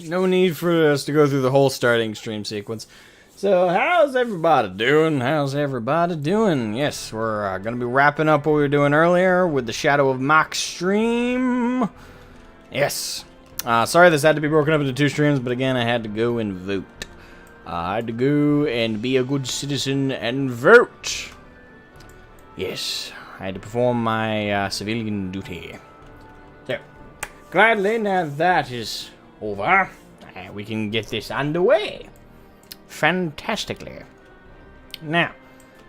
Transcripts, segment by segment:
No need for us to go through the whole starting stream sequence. So, how's everybody doing? How's everybody doing? Yes, we're going to be wrapping up what we were doing earlier with the Shadow of Mhach stream. Yes. Sorry this had to be broken up into 2 streams, but again, I had to go and vote. I had to go and be a good citizen and vote. Yes, I had to perform my civilian duty. So, gladly, now that is over, we can get this underway. Fantastically. Now,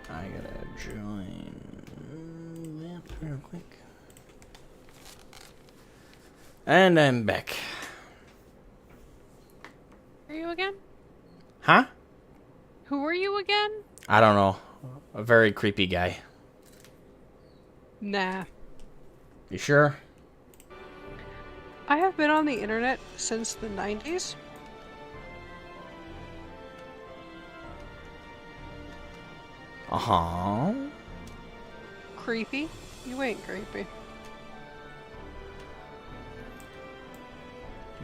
I gotta join that real quick. And I'm back. Are you again? Huh? Who are you again? I don't know. A very creepy guy. Nah. You sure? I have been on the internet since the 90s. Uh-huh. Creepy? You ain't creepy.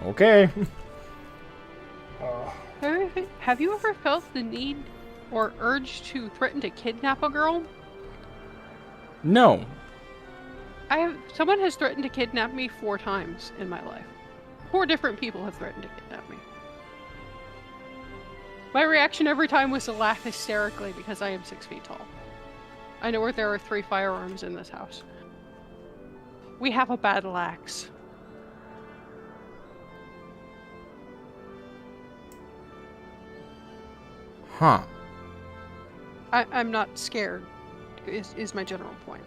Okay. Have you ever felt the need or urge to threaten to kidnap a girl? No. Someone has threatened to kidnap me 4 times in my life. 4 different people have threatened to kidnap me. My reaction every time was to laugh hysterically because I am 6 feet tall. I know where there are 3 firearms in this house. We have a battle axe. Huh. I'm not scared, is my general point.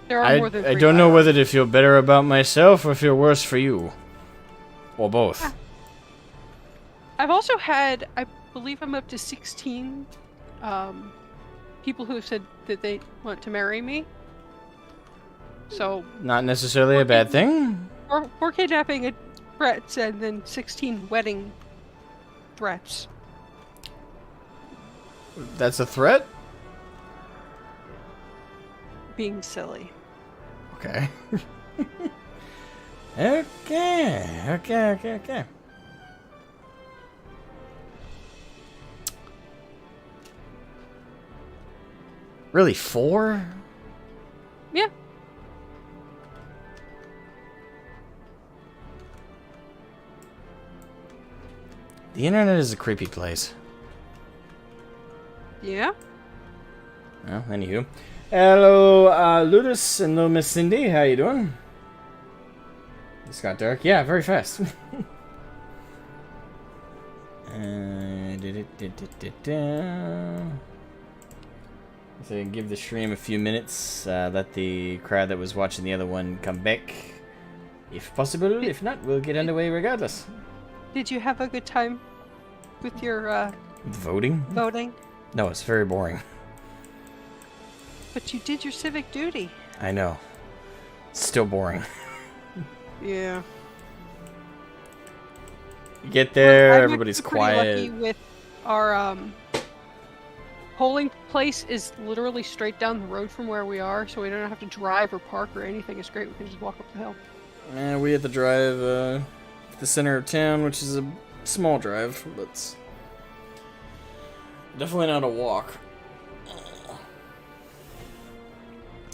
There are more than 3 I don't know firearms. whether to feel better about myself or feel worse for you. Or both. I've also had, I believe I'm up to 16 people who have said that they want to marry me. So... Not necessarily a bad thing. Or kidnapping threats and then 16 wedding threats. That's a threat? Being silly. Okay. Okay. Really, 4? Yeah. The internet is a creepy place. Yeah? Well, anywho. Hello, Ludus and little Miss Cindy. How you doing? It's got dark. Yeah, very fast. So give the stream a few minutes. Let the crowd that was watching the other one come back, if possible. If not, we'll get underway regardless. Did you have a good time with your Voting? voting? No, it's very boring. But you did your civic duty. I know. It's still boring. Yeah. You get there, I'm everybody's actually pretty quiet. lucky with our polling place is literally straight down the road from where we are, so we don't have to drive or park or anything. It's great. We can just walk up the hill. And we have to drive to the center of town, which is a small drive, but it's definitely not a walk.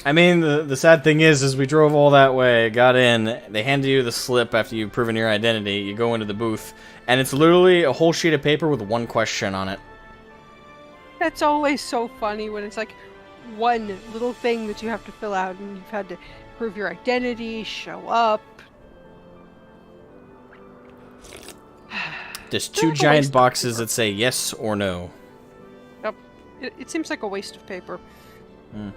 I mean, the sad thing is we drove all that way, got in, they handed you the slip after you've proven your identity, you go into the booth, and it's literally a whole sheet of paper with 1 question on it. That's always so funny when it's like one little thing that you have to fill out and you've had to prove your identity, show up. There's 2 giant boxes that say yes or no. Yep. It seems like a waste of paper. Hmm.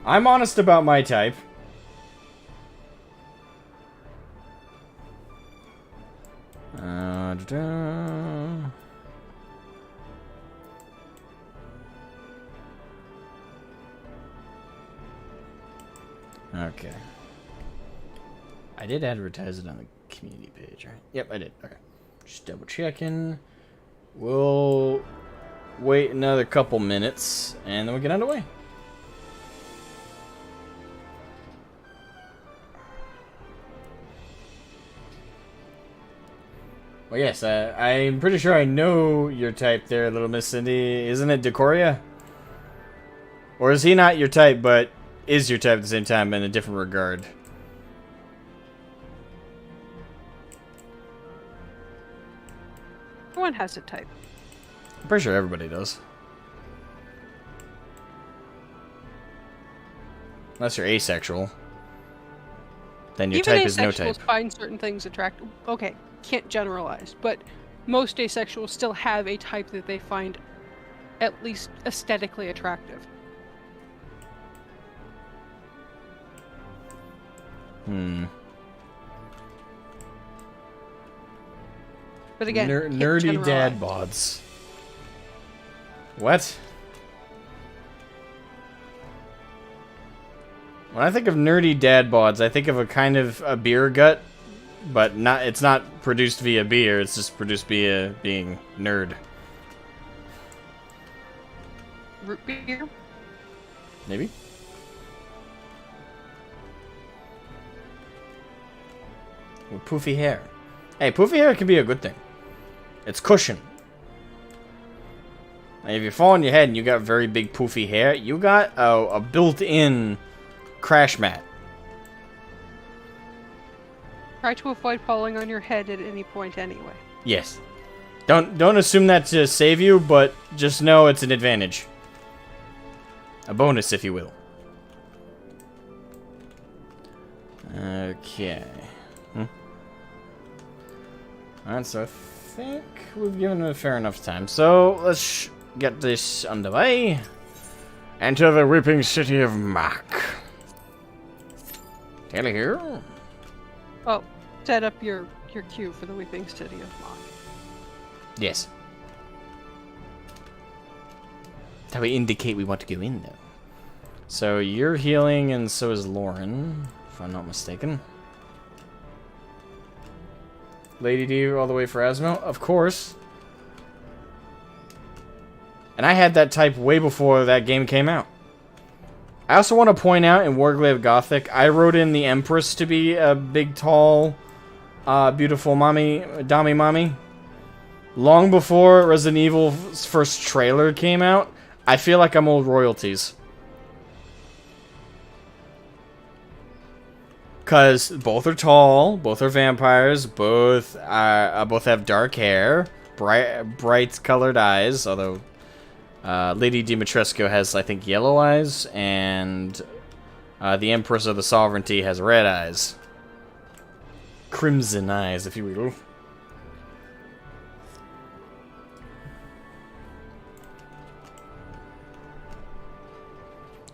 I'm honest about my type. Okay. I did advertise it on the community page, right? Yep, I did. Okay. Just double checking. We'll wait another couple minutes, and then we'll get underway. Well, yes, I'm pretty sure I know your type there, little Miss Cindy. Isn't it Decoria? Or is he not your type, but is your type at the same time in a different regard? Everyone has a type. I'm pretty sure everybody does. Unless you're asexual. Then your Even type is no type. asexuals find certain things attractive. Okay, can't generalize, but most asexuals still have a type that they find at least aesthetically attractive. But again, nerdy dad bods. What? When I think of nerdy dad bods, I think of a kind of a beer gut, but not. It's not produced via beer. It's just produced via being nerd. Root beer? Maybe. With poofy hair. Hey, poofy hair can be a good thing. It's cushion. Like if you fall on your head and you got very big poofy hair, you got a built-in crash mat. Try to avoid falling on your head at any point anyway. Yes. Don't assume that to save you, but just know it's an advantage. A bonus, if you will. Okay. Alright, so I think we've given it a fair enough time. So, let's get this underway. Enter the weeping city of Mhach. Taylor here. Oh, set up your queue for the Weeping City of Mhach. Yes. That's how we indicate we want to go in, though. So, you're healing, and so is Lauren, if I'm not mistaken. Lady D all the way for Asmo? Of course. And I had that type way before that game came out. I also want to point out in Warglaive Gothic, I wrote in the Empress to be a big, tall, beautiful Dami mommy. Long before Resident Evil's first trailer came out, I feel like I'm old royalties. Because both are tall, both are vampires, both have dark hair, bright colored eyes, although Lady Dimitrescu has, I think, yellow eyes, and the Empress of the Sovereignty has red eyes. Crimson eyes, if you will.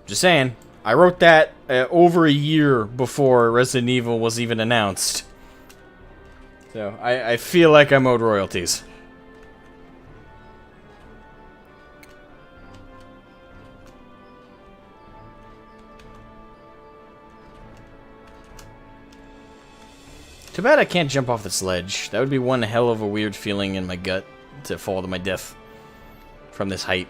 Just saying. I wrote that over a year before Resident Evil was even announced. So, I feel like I'm owed royalties. Too bad I can't jump off this ledge. That would be one hell of a weird feeling in my gut to fall to my death from this height.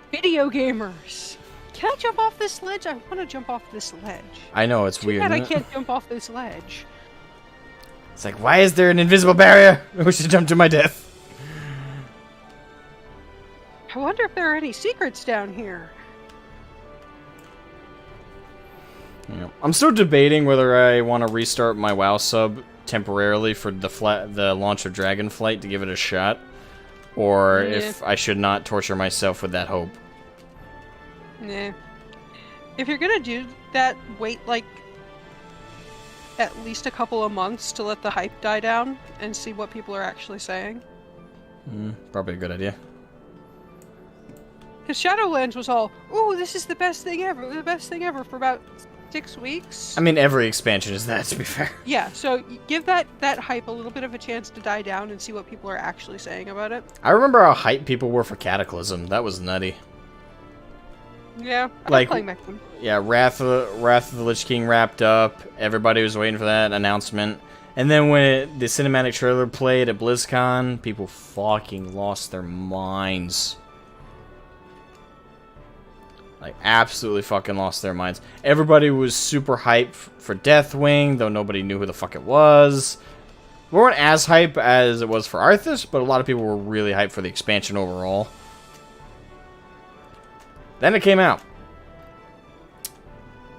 Video gamers! Can I jump off this ledge? I want to jump off this ledge. I know, it's weird. Too bad I can't jump off this ledge. It's like, why is there an invisible barrier? I should jump to my death. I wonder if there are any secrets down here. Yeah. I'm still debating whether I want to restart my WoW sub temporarily for the launch of Dragonflight to give it a shot. Or if I should not torture myself with that hope. Nah. If you're gonna do that, wait like at least a couple of months to let the hype die down and see what people are actually saying. Probably a good idea. Because Shadowlands was all, ooh, this is the best thing ever for about 6 weeks. I mean, every expansion is that, to be fair. Yeah, so give that hype a little bit of a chance to die down and see what people are actually saying about it. I remember how hyped people were for Cataclysm. That was nutty. Yeah, I Like, like playing Mech. yeah, Wrath of the Lich King wrapped up. Everybody was waiting for that announcement. And then when the cinematic trailer played at BlizzCon, people fucking lost their minds. Like, absolutely fucking lost their minds. Everybody was super hyped for Deathwing, though nobody knew who the fuck it was. We weren't as hyped as it was for Arthas, but a lot of people were really hyped for the expansion overall. Then it came out.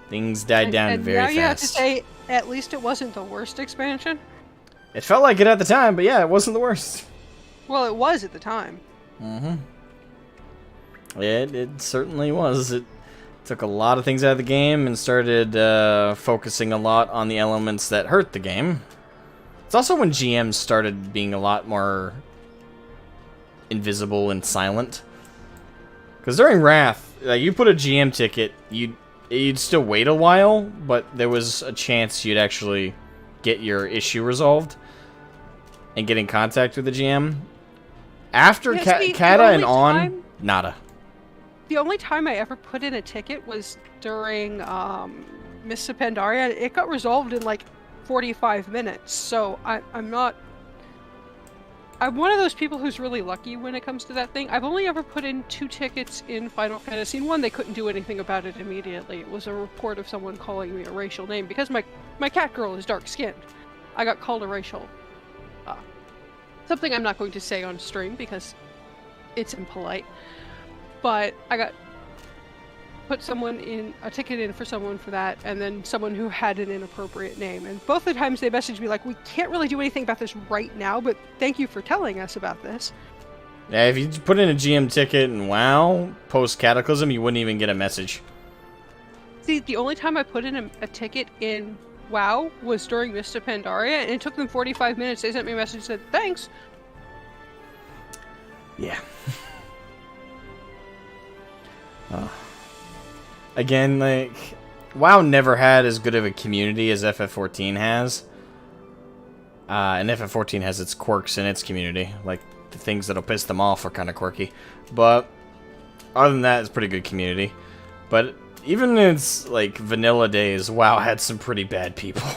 Things died down very fast. And now you have to say, at least it wasn't the worst expansion. It felt like it at the time, but yeah, it wasn't the worst. Well, it was at the time. Mm-hmm. It certainly was. It took a lot of things out of the game and started focusing a lot on the elements that hurt the game. It's also when GMs started being a lot more invisible and silent. Because during Wrath, like, you put a GM ticket, you'd still wait a while, but there was a chance you'd actually get your issue resolved and get in contact with the GM. After Kata and on, nada. The only time I ever put in a ticket was during Mists of Pandaria. It got resolved in like 45 minutes, so I'm one of those people who's really lucky when it comes to that thing. I've only ever put in 2 tickets in Final Fantasy. One, they couldn't do anything about it immediately. It was a report of someone calling me a racial name. Because my cat girl is dark-skinned, I got called a racial. Something I'm not going to say on stream because it's impolite. But I got put a ticket in for someone for that, and then someone who had an inappropriate name. And both the times they messaged me like, we can't really do anything about this right now, but thank you for telling us about this. Yeah, if you put in a GM ticket and WoW, post-Cataclysm, you wouldn't even get a message. See, the only time I put in a ticket in WoW was during Mists of Pandaria, and it took them 45 minutes. They sent me a message and said, thanks. Yeah. Again, like, WoW never had as good of a community as FF14 has. And FF14 has its quirks in its community. Like, the things that'll piss them off are kind of quirky. But, other than that, it's a pretty good community. But, even in its, like, vanilla days, WoW had some pretty bad people.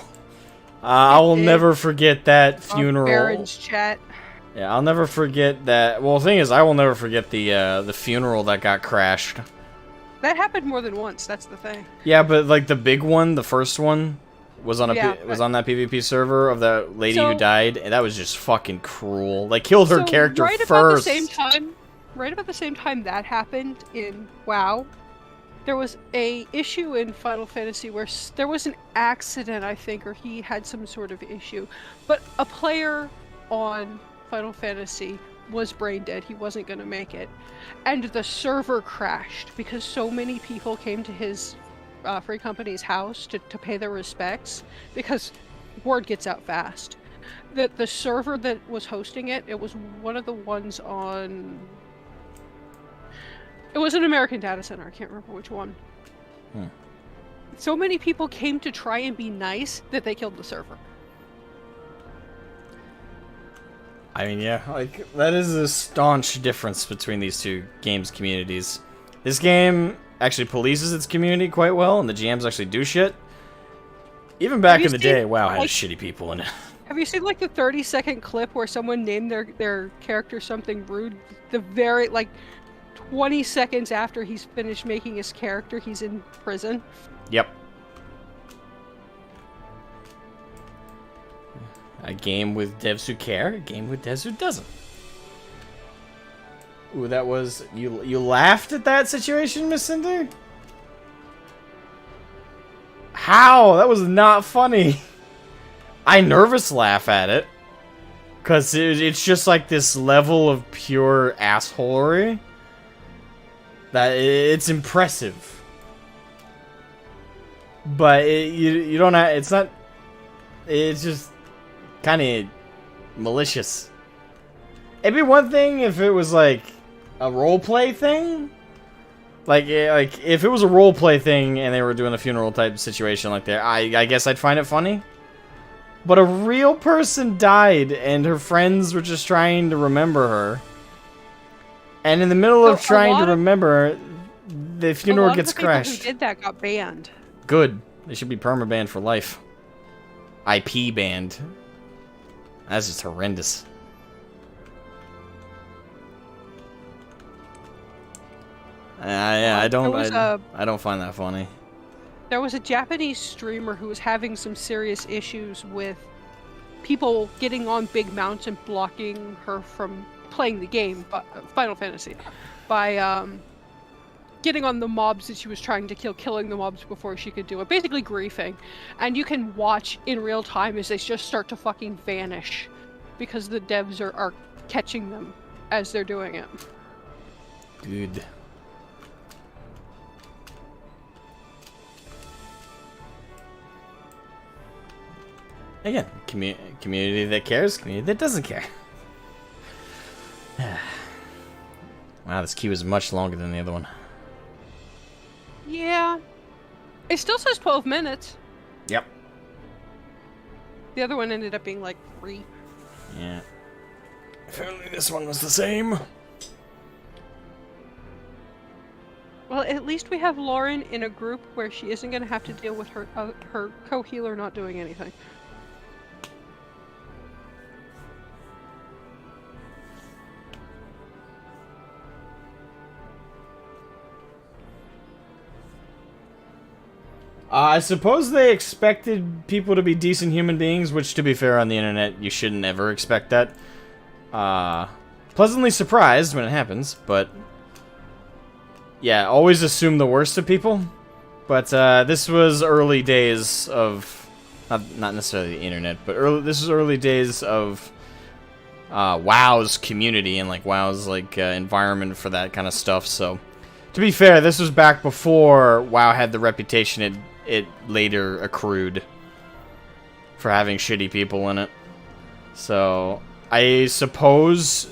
I will never forget that funeral. Baron's chat. Yeah, I'll never forget that. Well, the thing is, I will never forget the funeral that got crashed. That happened more than once. That's the thing. Yeah, but like the big one, the first one, was on was on that PvP server of that lady who died, and that was just fucking cruel. Like, killed her character right first. Right about the same time that happened in WoW, there was a issue in Final Fantasy where there was an accident, I think, or he had some sort of issue, but a player on Final Fantasy was brain dead. He wasn't going to make it. And the server crashed because so many people came to his free company's house to pay their respects, because word gets out fast. That the server that was hosting it, it was one of the ones on... It was an American data center. I can't remember which one. So many people came to try and be nice that they killed the server. I mean, yeah, like, that is a staunch difference between these two games' communities. This game actually polices its community quite well, and the GMs actually do shit. Even back in the day, WoW had shitty people in it. Have you seen, like, the 30-second clip where someone named their character something rude? The very, like, 20 seconds after he's finished making his character, he's in prison? Yep. A game with devs who care, a game with devs who doesn't. Ooh, that was... You laughed at that situation, Miss Cinder? How? That was not funny. I nervous laugh at it. Because it's just like this level of pure assholery. That it's impressive. But you don't have... It's not... It's just... kind of malicious. It'd be one thing if it was like a roleplay thing. Like if it was a roleplay thing and they were doing a funeral type situation like that, I guess I'd find it funny. But a real person died and her friends were just trying to remember her. And in the middle of trying to remember her, the funeral gets crashed. A lot of the people who did that got banned. Good. They should be perma-banned for life. IP banned. That's just horrendous. Yeah, I don't find that funny. There was a Japanese streamer who was having some serious issues with people getting on big mounts and blocking her from playing the game, Final Fantasy, by getting on the mobs that she was trying to kill, killing the mobs before she could do it, basically griefing. And you can watch in real time as they just start to fucking vanish because the devs are catching them as they're doing it. Good. Again, community that cares, community that doesn't care. Wow, this queue is much longer than the other one. Yeah. It still says 12 minutes. Yep. The other one ended up being like 3. Yeah. If only this one was the same. Well, at least we have Lauren in a group where she isn't going to have to deal with her co-healer not doing anything. I suppose they expected people to be decent human beings, which, to be fair, on the internet, you shouldn't ever expect that. Pleasantly surprised when it happens, but... yeah, always assume the worst of people. But this was early days of... not necessarily the internet, but this was early days of WoW's community and, like, WoW's, like, environment for that kind of stuff, so... to be fair, this was back before WoW had the reputation it later accrued for having shitty people in it. So, I suppose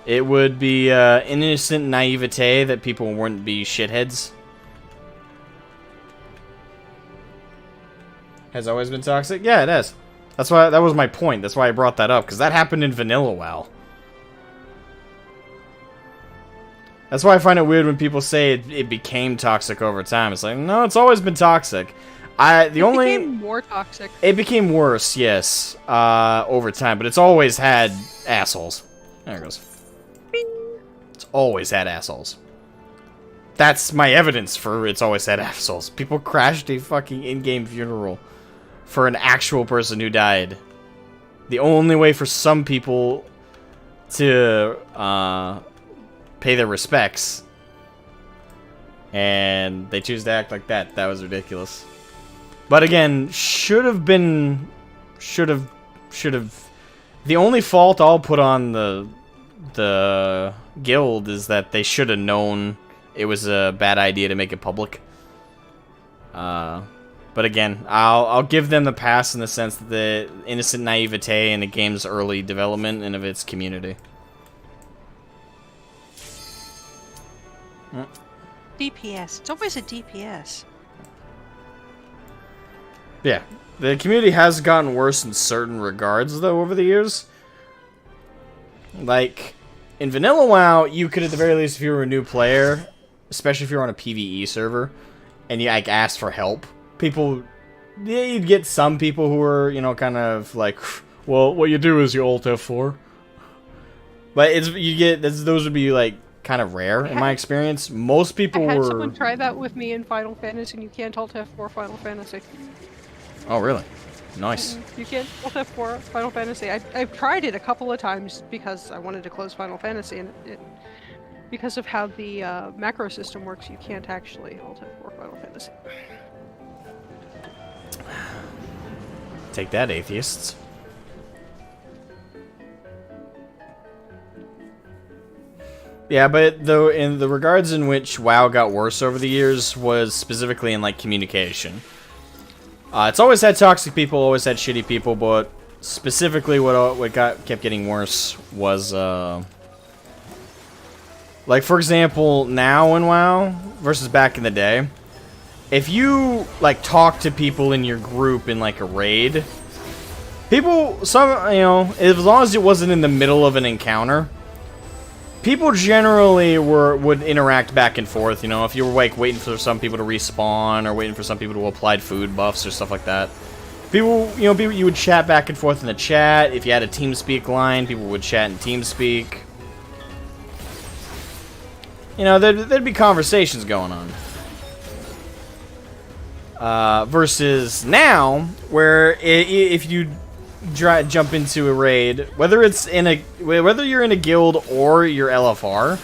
it would be innocent naivete that people wouldn't be shitheads. Has always been toxic? Yeah, it has. That's why, that was my point. That's why I brought that up, because that happened in vanilla WoW. That's why I find it weird when people say it became toxic over time. It's like, no, it's always been toxic. It became more toxic. It became worse, yes, over time. But it's always had assholes. There it goes. Bing. It's always had assholes. That's my evidence for it's always had assholes. People crashed a fucking in-game funeral for an actual person who died. The only way for some people to pay their respects, and they choose to act like that. That was ridiculous. But again, should have. The only fault I'll put on the guild is that they should have known it was a bad idea to make it public. But again, I'll give them the pass in the sense that the innocent naivete in the game's early development and of its community. DPS. It's always a DPS. Yeah. The community has gotten worse in certain regards, though, over the years. Like, in Vanilla WoW, you could, at the very least, if you were a new player, especially if you're on a PvE server, and you, like, ask for help, people... yeah, you'd get some people who were, you know, kind of like, well, what you do is you Alt F4. But it's, you get... those would be, like, kind of rare in my experience. Most people were... I had someone try that with me in Final Fantasy, and you can't Alt F4 Final Fantasy. Oh, really? Nice. You can't Alt F4 Final Fantasy. I've tried it a couple of times because I wanted to close Final Fantasy, and because of how the macro system works, you can't actually Alt F4 Final Fantasy. Take that, atheists. Yeah, but though in the regards in which WoW got worse over the years was specifically in like communication. It's always had toxic people, always had shitty people, but specifically what kept getting worse was like, for example, now in WoW versus back in the day, if you like talk to people in your group in like a raid, people, as long as it wasn't in the middle of an encounter, people generally would interact back and forth. You know, if you were like waiting for some people to respawn or waiting for some people to apply food buffs or stuff like that. People, you know, you would chat back and forth in the chat. If you had a TeamSpeak line, people would chat in TeamSpeak. You know, there'd be conversations going on. Versus now, where if you jump into a raid, whether you're in a guild or you're LFR,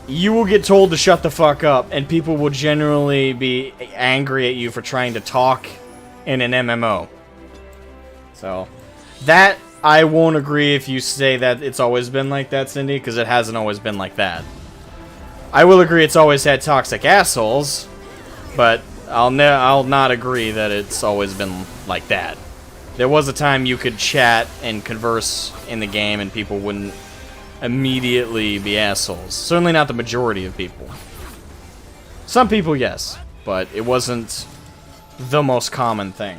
you will get told to shut the fuck up, and people will generally be angry at you for trying to talk in an MMO. So, that I won't agree if you say that it's always been like that, Cindy, because it hasn't always been like that. I will agree it's always had toxic assholes, but I'll not agree that it's always been like that. There was a time you could chat and converse in the game and people wouldn't immediately be assholes. Certainly not the majority of people. Some people, yes, but it wasn't the most common thing.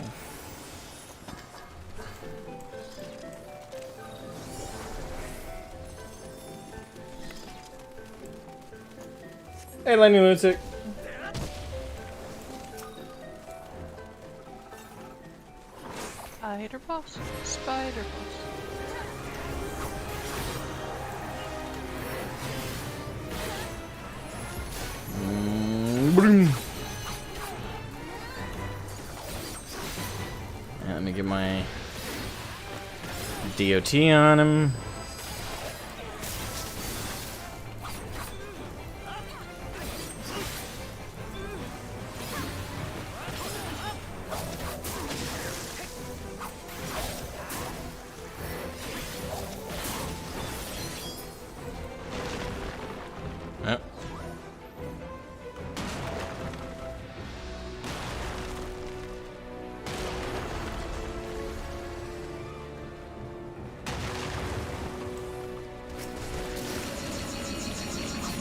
Hey, Lenny Lunatic. Spider boss. Spider boss. Let me get my DOT on him. Yep.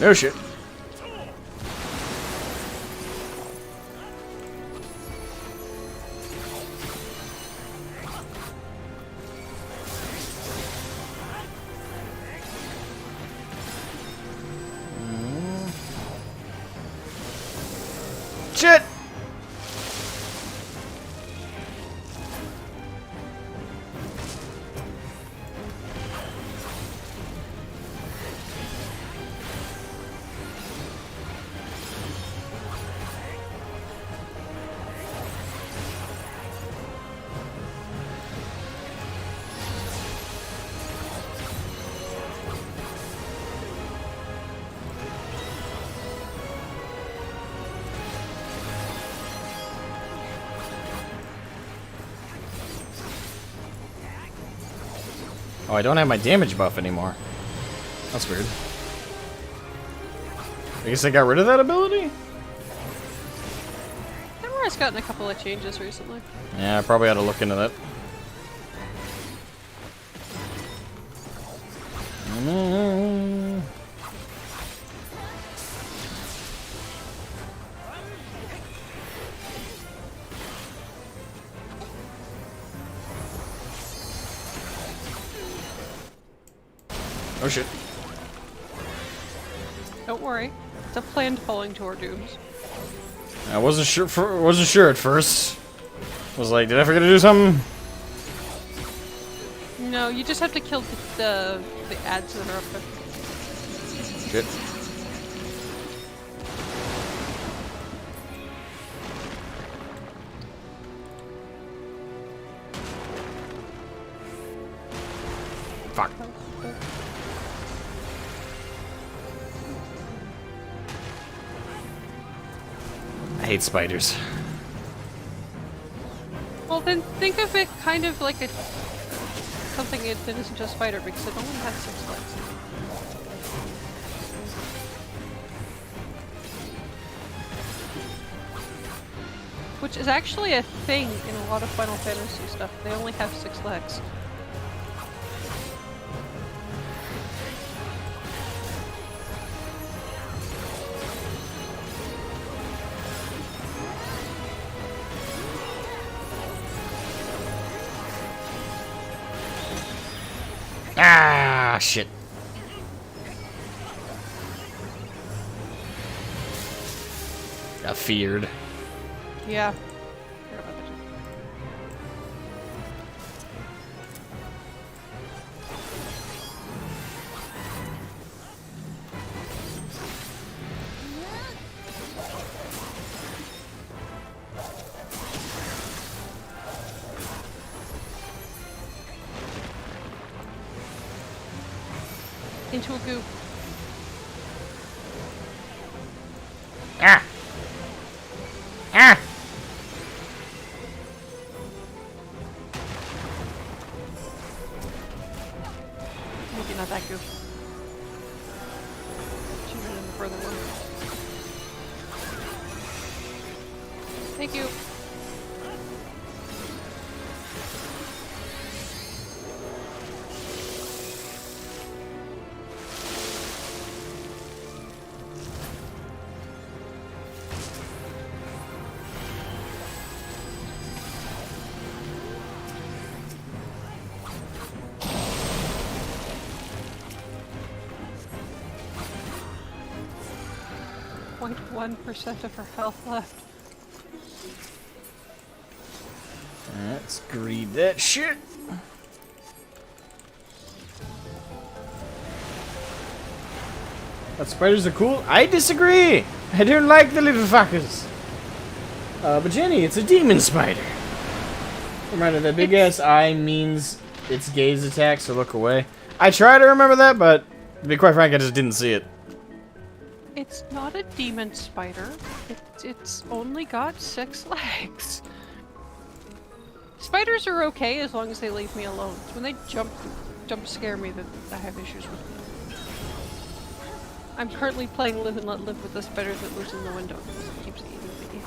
No shit. Shit! Oh, I don't have my damage buff anymore. That's weird. I guess I got rid of that ability? Samurai gotten a couple of changes recently. Yeah, I probably ought to look into that. Oh shit. Don't worry. It's a planned falling to our dooms. I wasn't sure at first. Was like, did I forget to do something? No, you just have to kill the ads that are up there. Shit. Fuck. I hate spiders. Well, then think of it kind of like something that isn't just spider because it only has 6 legs. Which is actually a thing in a lot of Final Fantasy stuff. They only have 6 legs. Ah, shit. feared. Yeah. Forgot about that too. Into a goop. Ah! Ah! Maybe not that goop. Shoot it in the further one. Thank you. Point 1% of her health left. Let's greed that shit. But spiders are cool? I disagree! I don't like the little fuckers. But Jenny, it's a demon spider. Reminder that big ass eye means it's gaze attack, so look away. I try to remember that, but to be quite frank, I just didn't see it. It's not a demon spider. It's only got 6 legs. Spiders are okay as long as they leave me alone. It's when they jump scare me that I have issues with them. I'm currently playing Live and Let Live with the spider that lives in the window. It keeps eating the ears.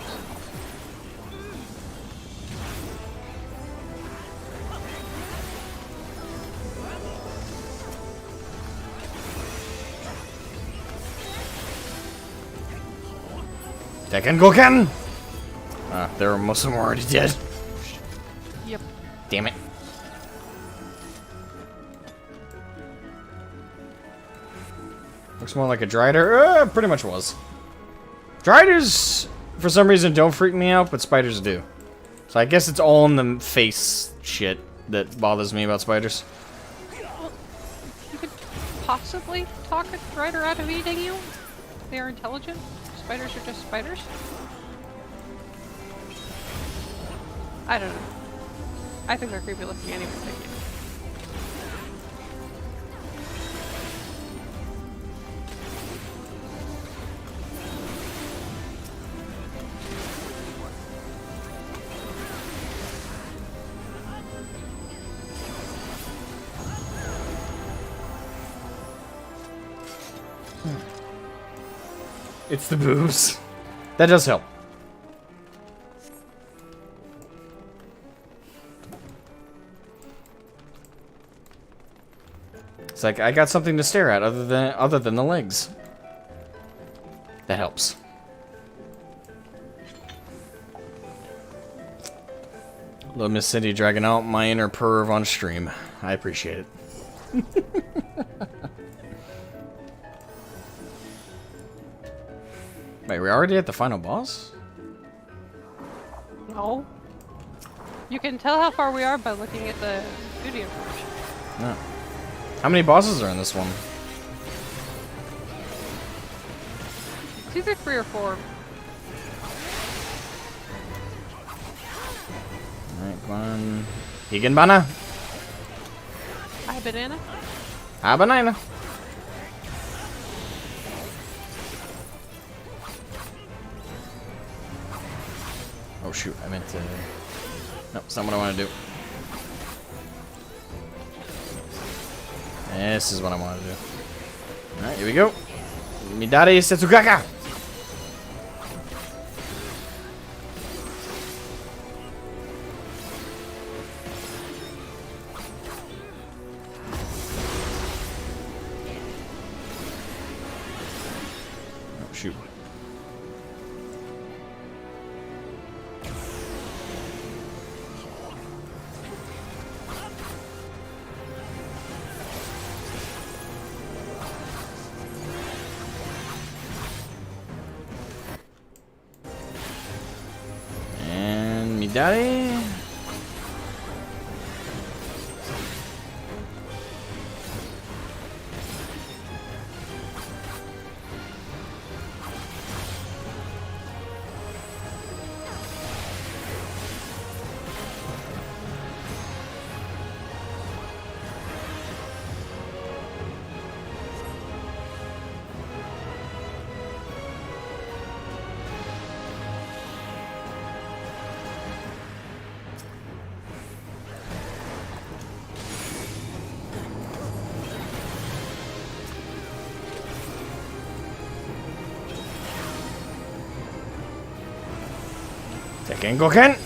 Tekken Goken! Most of them were already dead. Yep. Damn it. Looks more like a Drider. Pretty much was. Driders, for some reason, don't freak me out, but spiders do. So I guess it's all in the face shit that bothers me about spiders. Well, you could possibly talk a Drider out of eating you. They are intelligent. Spiders are just spiders. I don't know. I think they're creepy looking anyway. Thank you. It's the boobs. That does help. It's like I got something to stare at other than the legs. That helps. Little Miss Cindy dragging out my inner perv on stream. I appreciate it. Wait, we're already at the final boss? No. You can tell how far we are by looking at the duty information. No. How many bosses are in this one? It's either 3 or 4. Alright, come on. Higan Bana. Hi, banana. Ah, banana. Oh shoot, I meant to... Nope, it's not what I want to do. This is what I want to do. Alright, here we go. Midare Setsugaka! Oh shoot. daddy. Tekken Goken.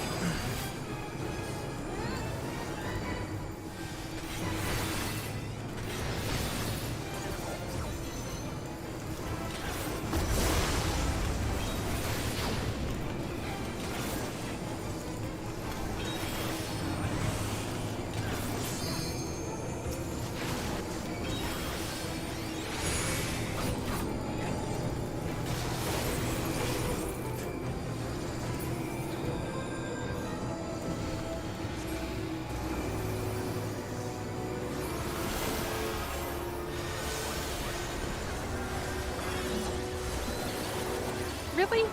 Really?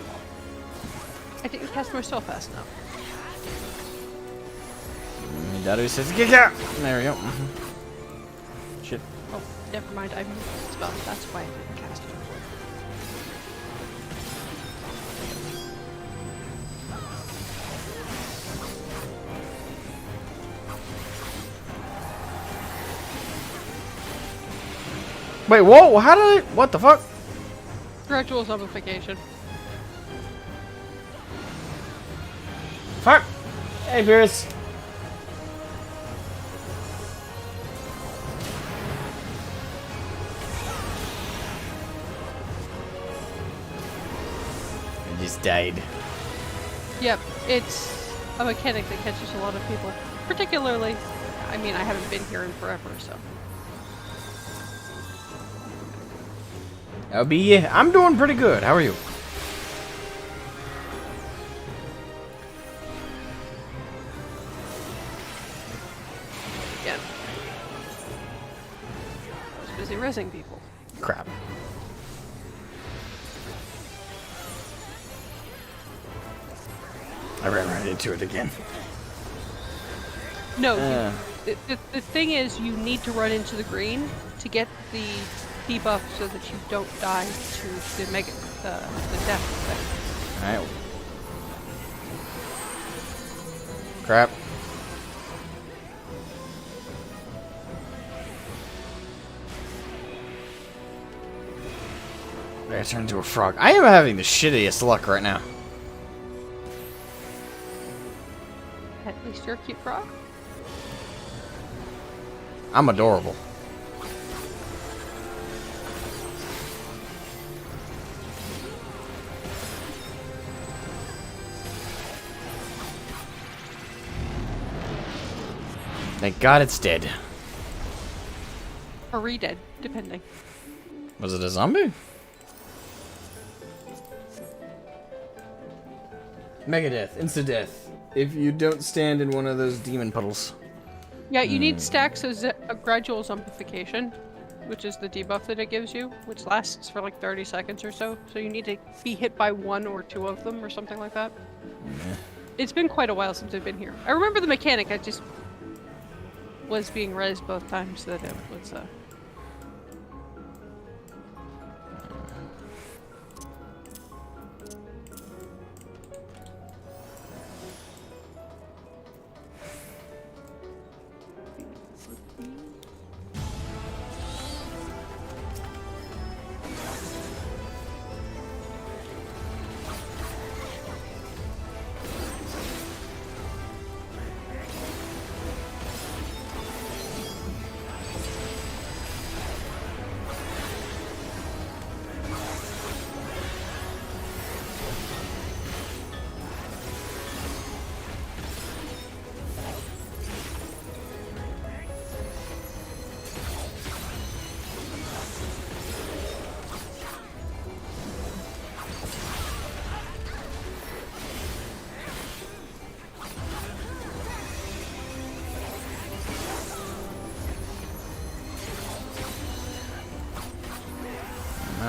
I didn't cast my spell fast enough. Daddy says, "Get out!" There we go. Shit. Oh, never mind. I moved the spell. That's why I didn't cast it. Wait, whoa! How did I? What the fuck? Gradual zombification. Fuck! Hey, Beerus. I just died. Yep, it's a mechanic that catches a lot of people. Particularly, I mean, I haven't been here in forever, so. LB, I'm doing pretty good. How are you? Again. I was busy rezzing people. Crap. I ran right into it again. No, the thing is, you need to run into the green to get the debuff so that you don't die to the death effect. Alright. Crap. I turned into a frog. I am having the shittiest luck right now. At least you're a cute frog. I'm adorable. Thank God it's dead. Or re-dead, depending. Was it a zombie? Megadeath, insta-death. If you don't stand in one of those demon puddles. Yeah, you need stacks of a gradual zombification, which is the debuff that it gives you, which lasts for like 30 seconds or so. So you need to be hit by one or two of them or something like that. Yeah. It's been quite a while since I've been here. I remember the mechanic, I just was being rezzed both times that it was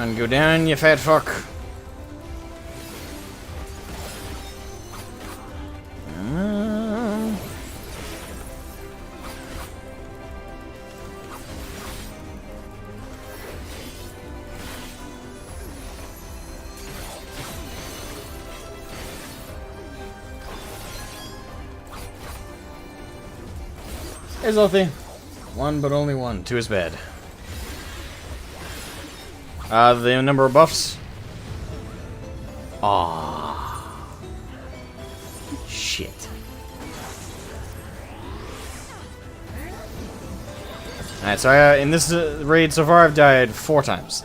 And go down, you fat fuck. There's Ulti. One, but only one. To his bed. The number of buffs. Ah, shit. Alright, so in this raid so far, I've died 4 times.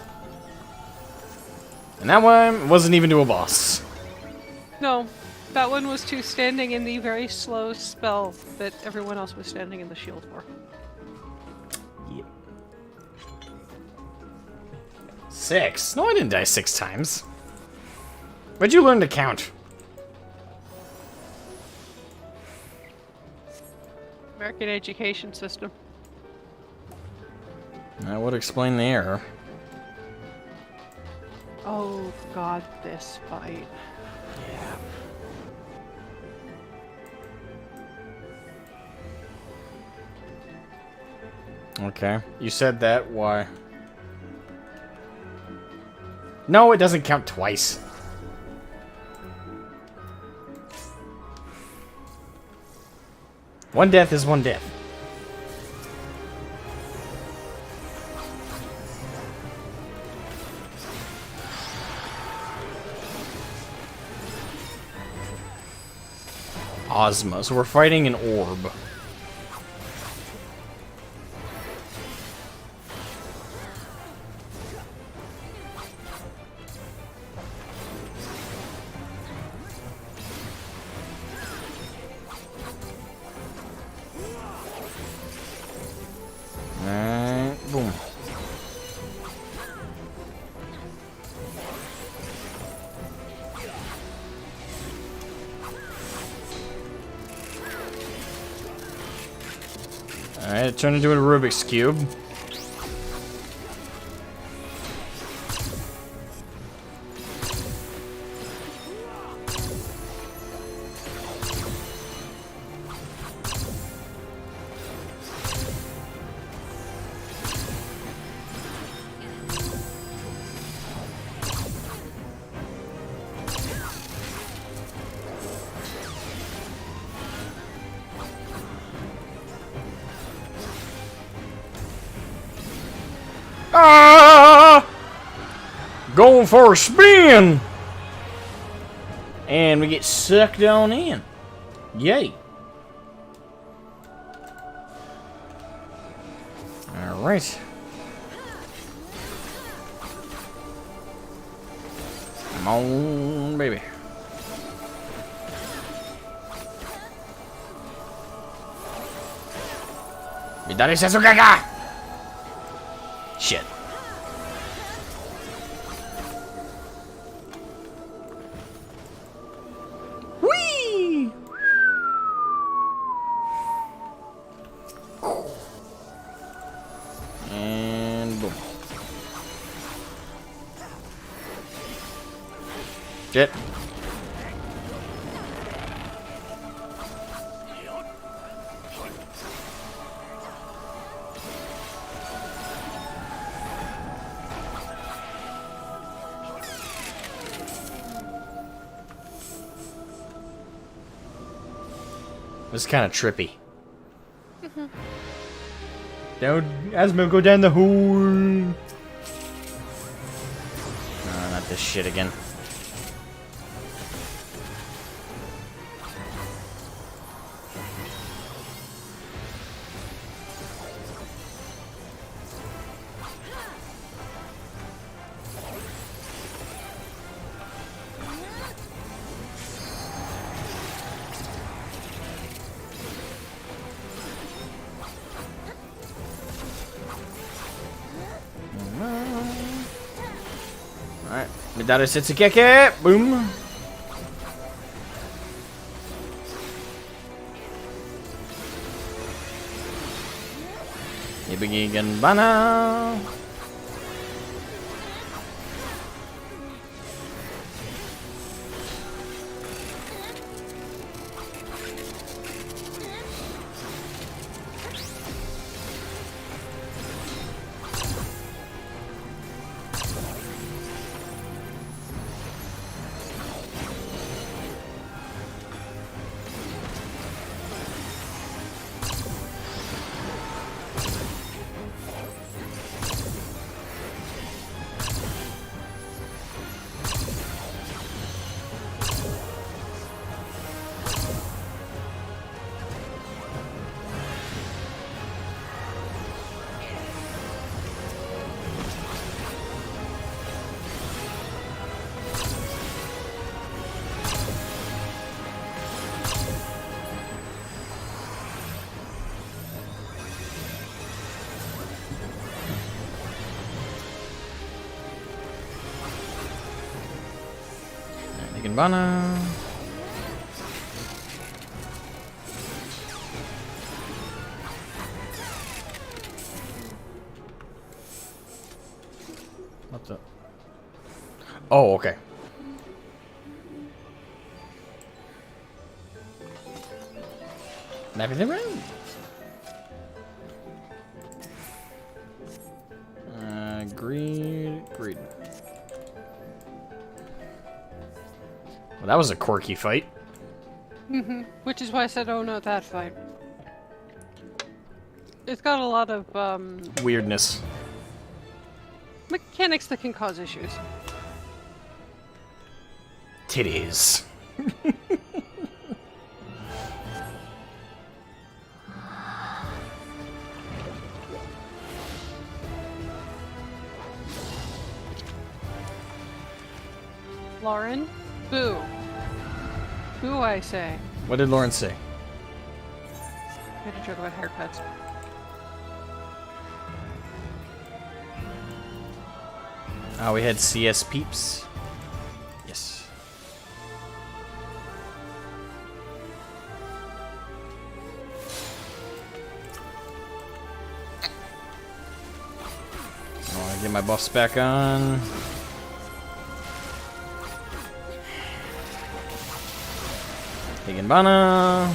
And that one wasn't even to a boss. No, that one was to standing in the very slow spell that everyone else was standing in the shield for. Yep. 6? No, I didn't die 6 times. Where'd you learn to count? American education system. That would explain the error. Oh god, this fight. Yeah. Okay. You said that. Why? No, it doesn't count twice. One death is one death. Asmo. So we're fighting an orb. Boom. Alright, it turned into a Rubik's Cube. Ah! Going for a spin! And we get sucked on in. Yay. Alright. Come on, baby. Midari Sasugaka! Shit. Whee! And boom. Shit. This is kind of trippy. Down, Asmo, go down the hole. No, not this shit again. Alright, Midari Setsukeke! Boom! Ibigi Ganbana! Higanbana. What the? Oh, okay. Everything right? Greed. Well, that was a quirky fight. Which is why I said, oh no, that fight. It's got a lot of, Weirdness. mechanics that can cause issues. Titties. Lauren? Boo. Boo, I say. What did Lauren say? I had a joke about haircuts. Oh, we had CS peeps. Yes. I want to get my buffs back on. Higanbana.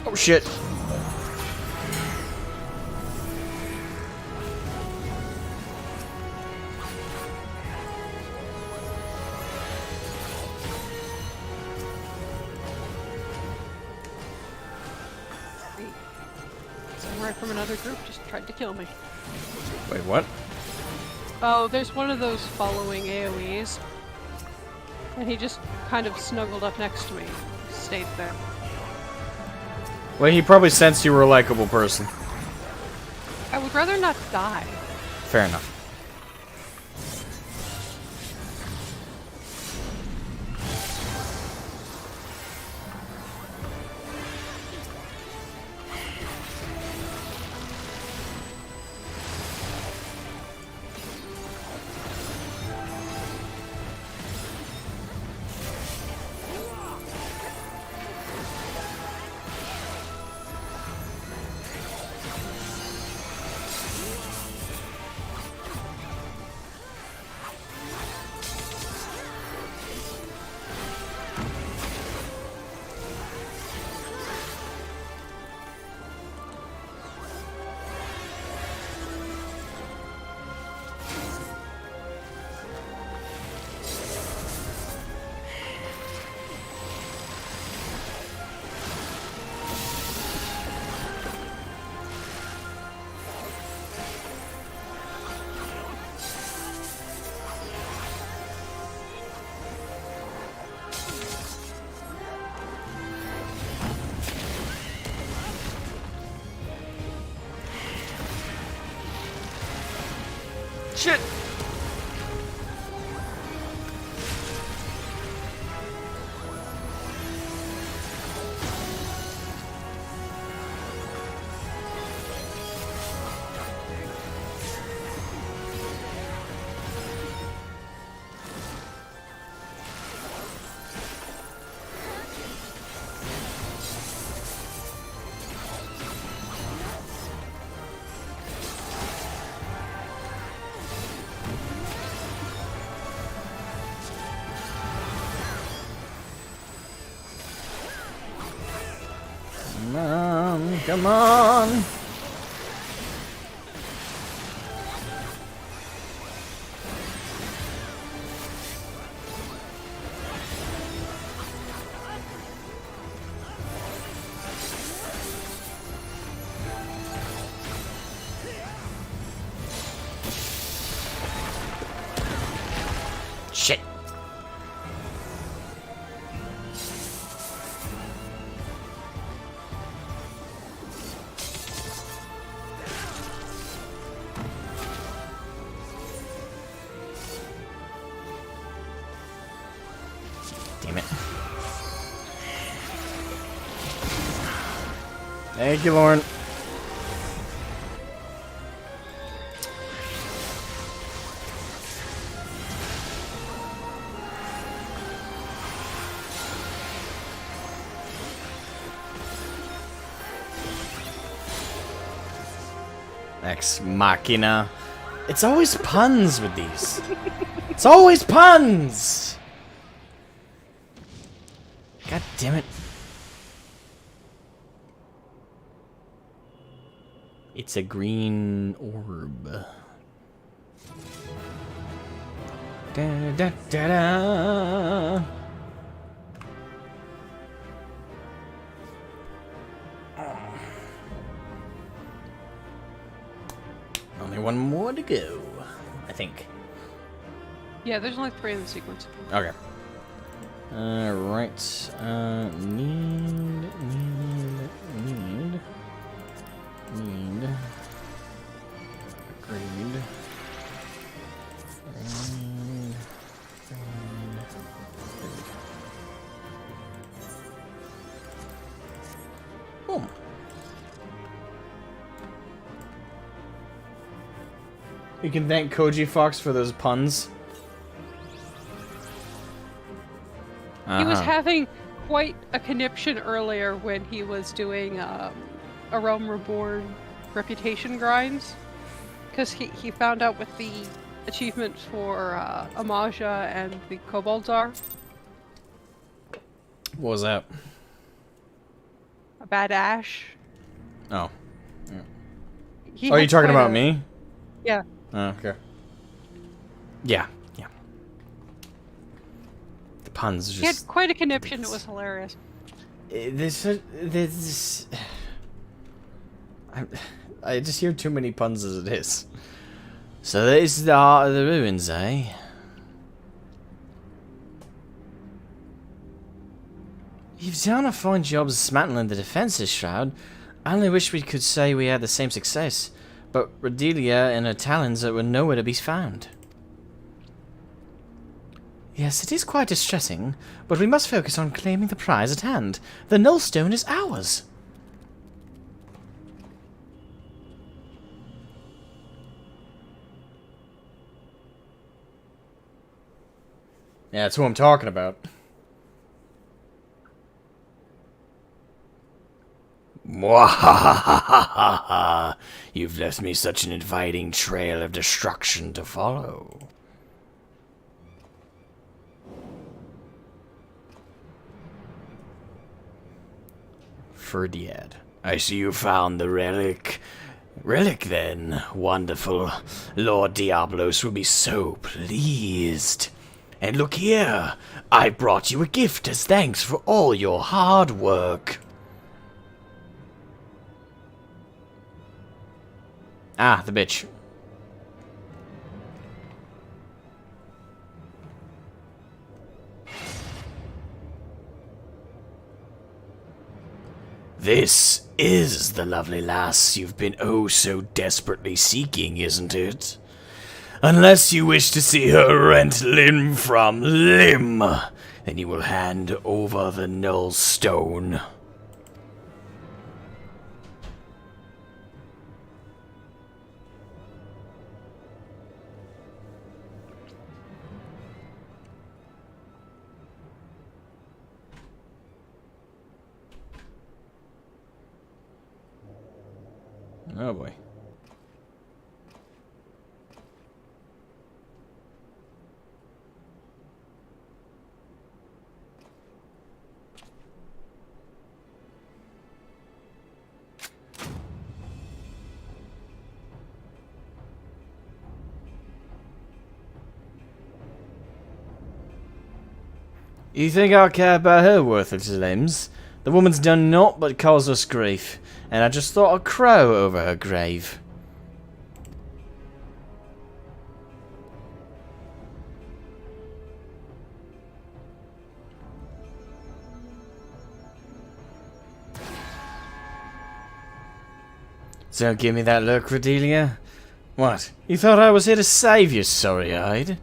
Oh shit. Samurai from another group just tried to kill me. Wait, what? Oh, there's one of those following AoEs. And he just kind of snuggled up next to me. Stayed there. Well, he probably sensed you were a likable person. I would rather not die. Fair enough. Shit! Come on! Shit! Damn it. Thank you, Lauren. Ex Machina. It's always puns with these. It's always puns! God damn it. It's a green orb. Da da da da. Only one more to go, I think. Yeah, there's only 3 in the sequence. Okay. Right. Need. Agreed. Boom. You can thank Koji Fox for those puns. He was having quite a conniption earlier when he was doing A Realm Reborn reputation grinds. Because he found out what the achievement for Amaja and the Kobolds are. What was that? A bad ash. Oh. He Are you had talking quite about a- me? Yeah. Oh, okay. Yeah, yeah. The puns just... He had quite a conniption. It was hilarious. This... I just hear too many puns as it is. So this is the heart of the ruins, eh? You've done a fine job dismantling the defences, Shroud. I only wish we could say we had the same success. But Redelia and her talons were nowhere to be found. Yes, it is quite distressing, but we must focus on claiming the prize at hand. The Nullstone is ours. Yeah, that's who I'm talking about. Mwahahaha! You've left me such an inviting trail of destruction to follow. Ferdiad. I see you found the relic. Relic, then. Wonderful. Lord Diablos will be so pleased. And look here. I brought you a gift as thanks for all your hard work. Ah, the bitch. This is the lovely lass you've been oh so desperately seeking, isn't it? Unless you wish to see her rent limb from limb, then you will hand over the Nullstone. Oh boy. You think I care about her worthless limbs? The woman's done naught but cause us grief, and I just thought I'd crow over her grave. Don't give me that look, Redelia. What? You thought I was here to save you, sorry-eyed?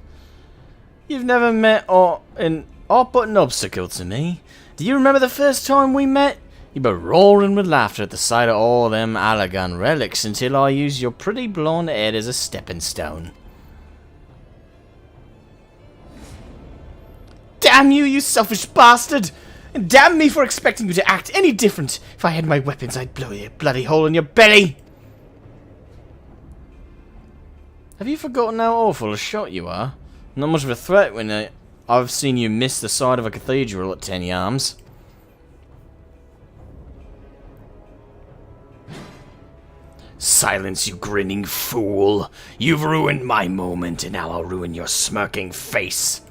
You've never met or in are but an obstacle to me. Do you remember the first time we met? You were roaring with laughter at the sight of all them Allagan relics until I used your pretty blonde head as a stepping stone. Damn you, you selfish bastard! And damn me for expecting you to act any different. If I had my weapons, I'd blow you a bloody hole in your belly! Have you forgotten how awful a shot you are? Not much of a threat when I've seen you miss the side of a cathedral at 10 yards. Silence, you grinning fool! You've ruined my moment, and now I'll ruin your smirking face!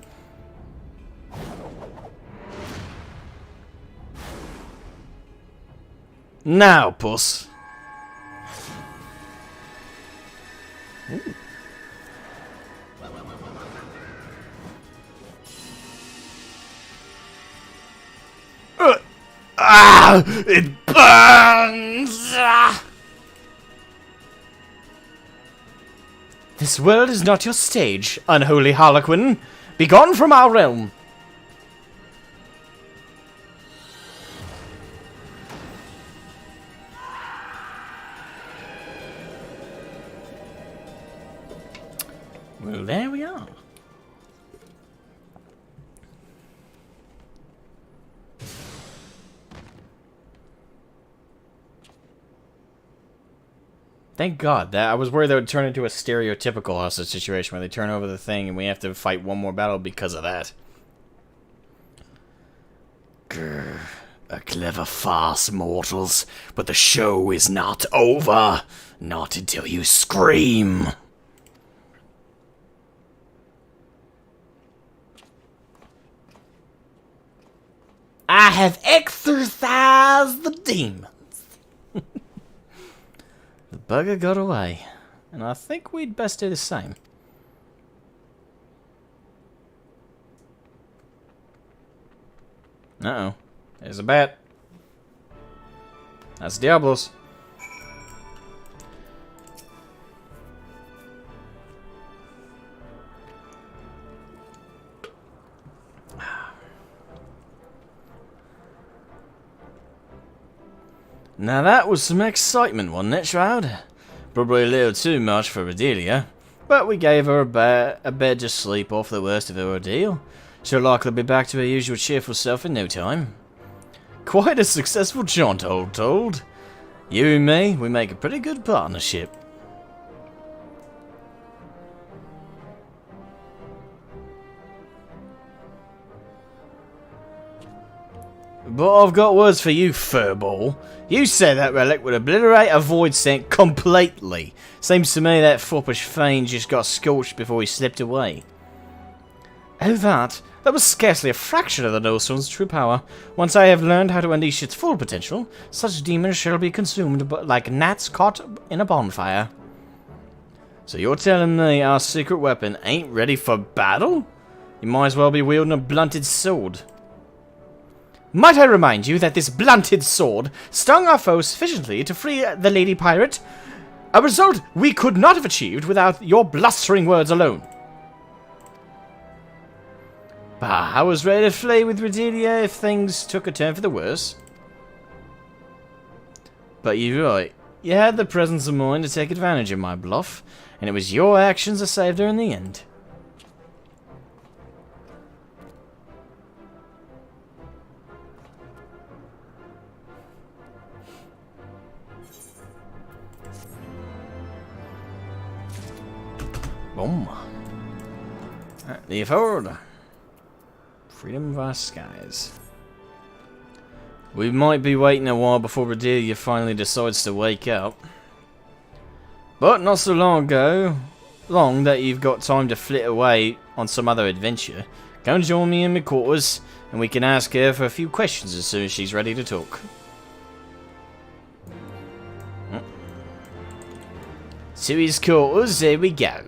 Now, puss! Ooh. It burns! This world is not your stage, unholy harlequin. Begone from our realm. Well, there we are. Thank God. That I was worried that would turn into a stereotypical hostage situation where they turn over the thing and we have to fight one more battle because of that. Grr. A clever farce, mortals. But the show is not over. Not until you scream. I have exorcised the demons. The bugger got away, and I think we'd best do the same. Uh-oh. There's a bat. That's Diablos. Now that was some excitement, wasn't it, Shroud? Probably a little too much for Bedelia, but we gave her a bed to sleep off the worst of her ordeal. She'll likely be back to her usual cheerful self in no time. Quite a successful jaunt, all told. You and me, we make a pretty good partnership. But I've got words for you, furball. You said that relic would obliterate a void scent completely. Seems to me that foppish Fane just got scorched before he slipped away. Oh, that? That was scarcely a fraction of the Nullstone's true power. Once I have learned how to unleash its full potential, such demons shall be consumed like gnats caught in a bonfire. So you're telling me our secret weapon ain't ready for battle? You might as well be wielding a blunted sword. Might I remind you that this blunted sword stung our foe sufficiently to free the lady pirate? A result we could not have achieved without your blustering words alone. Bah, I was ready to flee with Redelia if things took a turn for the worse. But you're right. You had the presence of mind to take advantage of my bluff, and it was your actions that saved her in the end. Boom. Leave forward. Freedom of our skies. We might be waiting a while before Bedelia finally decides to wake up. But not so long that you've got time to flit away on some other adventure. Go and join me in my quarters, and we can ask her for a few questions as soon as she's ready to talk. To his quarters, there we go.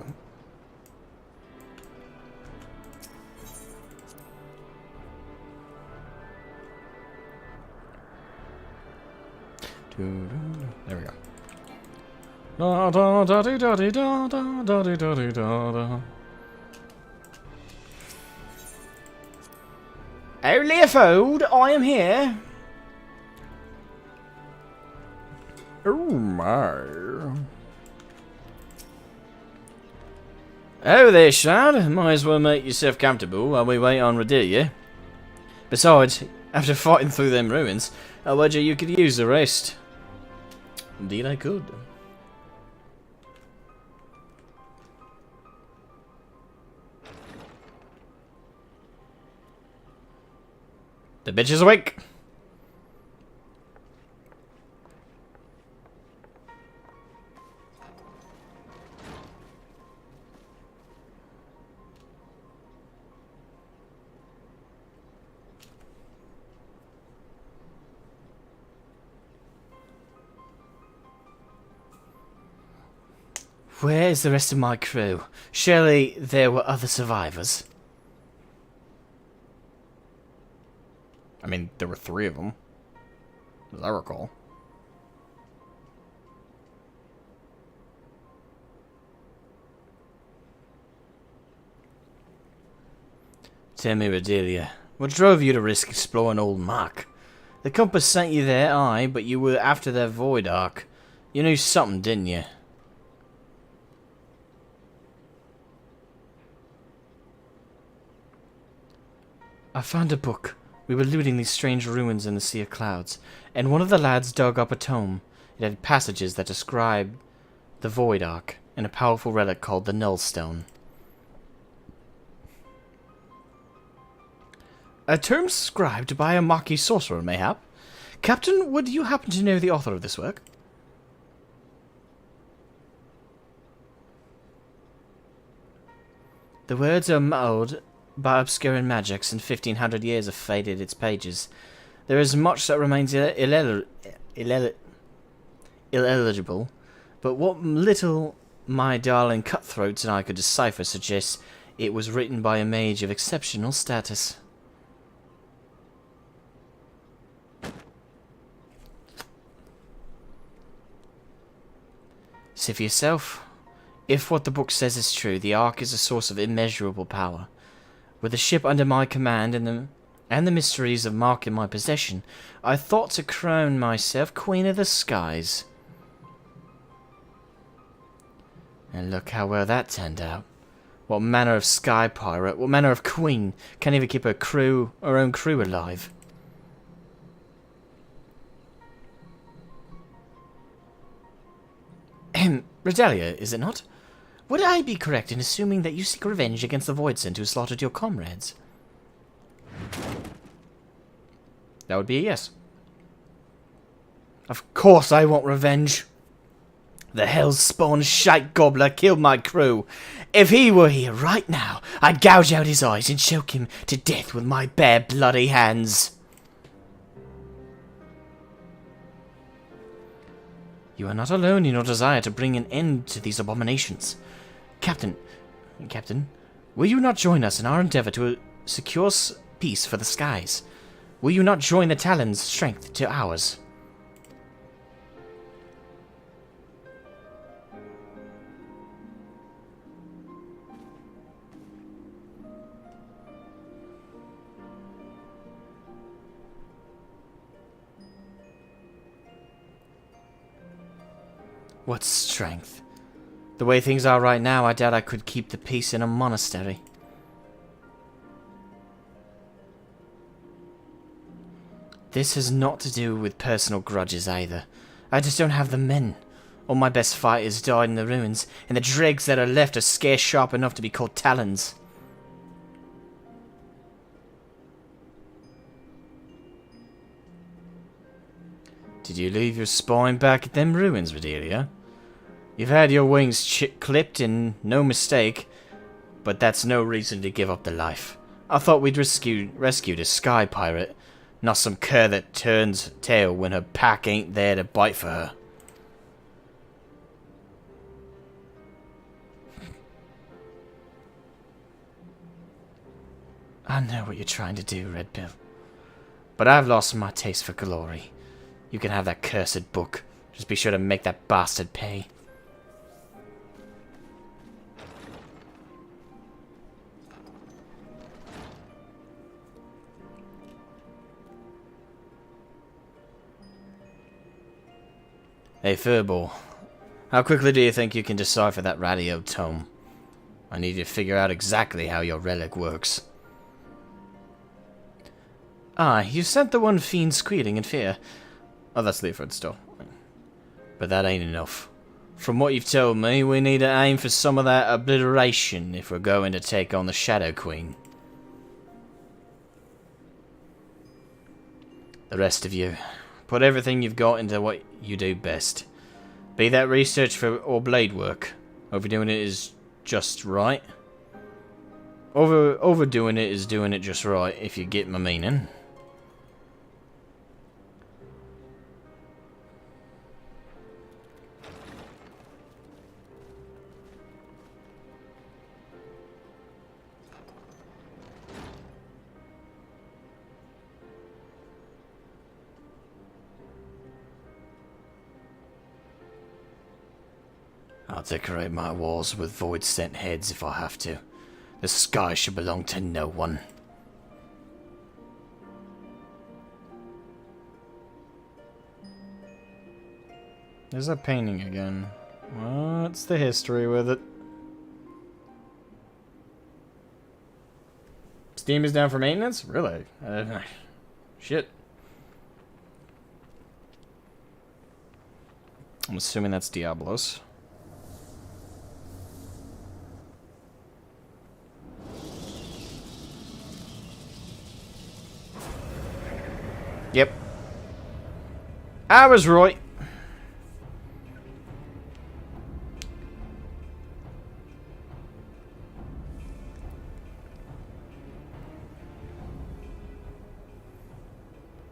There we go. Da da da da da da da da da da da. Oh, Leopold, I am here. Oh my. Oh there, Shad. Might as well make yourself comfortable while we wait on Redelia. Besides, after fighting through them ruins, I wager you could use the rest. Indeed I could. The bitch is awake. Where is the rest of my crew? Surely there were other survivors. I mean, there were 3 of them, as I recall. Tell me, Redelia, what drove you to risk exploring old Mhach? The compass sent you there, aye, but you were after that void ark. You knew something, didn't you? I found a book. We were looting these strange ruins in the Sea of Clouds, and one of the lads dug up a tome. It had passages that described the Void Ark, and a powerful relic called the Nullstone. A term scribed by a Mhach sorcerer, mayhap? Captain, would you happen to know the author of this work? The words are muddled by obscure magics, and 1500 years have faded its pages. There is much that remains illegible, but what little my darling cutthroats and I could decipher suggests it was written by a mage of exceptional status. See for yourself. If what the book says is true, the Ark is a source of immeasurable power. With the ship under my command and the mysteries of Mhach in my possession, I thought to crown myself Queen of the Skies. And look how well that turned out. What manner of sky pirate, what manner of queen can't even keep her own crew alive? Redelia, is it not? Would I be correct in assuming that you seek revenge against the Voidsent who slaughtered your comrades? That would be a yes. Of course I want revenge. The hell-spawn shite gobbler killed my crew. If he were here right now, I'd gouge out his eyes and choke him to death with my bare bloody hands. You are not alone in your desire to bring an end to these abominations. Captain, will you not join us in our endeavor to secure peace for the skies? Will you not join the Talon's strength to ours? What strength? The way things are right now, I doubt I could keep the peace in a monastery. This has not to do with personal grudges either. I just don't have the men. All my best fighters died in the ruins, and the dregs that are left are scarce sharp enough to be called talons. Did you leave your spine back at them ruins, Redelia? You've had your wings clipped and no mistake, but that's no reason to give up the life. I thought we'd rescued a sky pirate, not some cur that turns tail when her pack ain't there to bite for her. I know what you're trying to do, Red Pill, but I've lost my taste for glory. You can have that cursed book. Just be sure to make that bastard pay. Hey, Furball. How quickly do you think you can decipher that radio tome? I need you to figure out exactly how your relic works. Ah, you sent the one fiend squealing in fear. Oh, that's Leoford still. But that ain't enough. From what you've told me, we need to aim for some of that obliteration if we're going to take on the Shadow Queen. The rest of you, put everything you've got into what you do best. Be that research for or blade work. Overdoing it is just right. Overdoing it is doing it just right, if you get my meaning. I'll decorate my walls with void-sent heads if I have to. The sky should belong to no one. There's that painting again. What's the history with it? Steam is down for maintenance? Really? Shit. I'm assuming that's Diablos. Yep. I was right.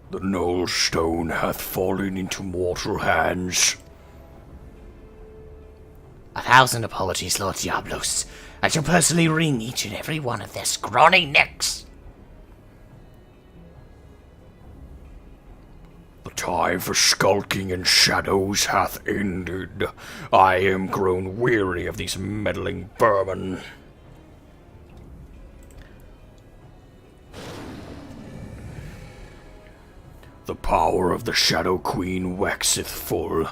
The Null Stone hath fallen into mortal hands. 1,000 apologies, Lord Diablos. I shall personally wring each and every one of their scrawny necks. The time for skulking in shadows hath ended. I am grown weary of these meddling vermin. The power of the Shadow Queen waxeth full.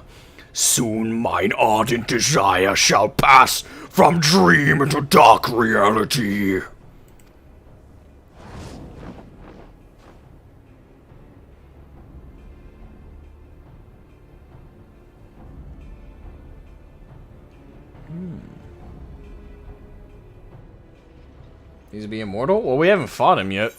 Soon mine ardent desire shall pass from dream into dark reality. Needs to be immortal? Well, we haven't fought him yet.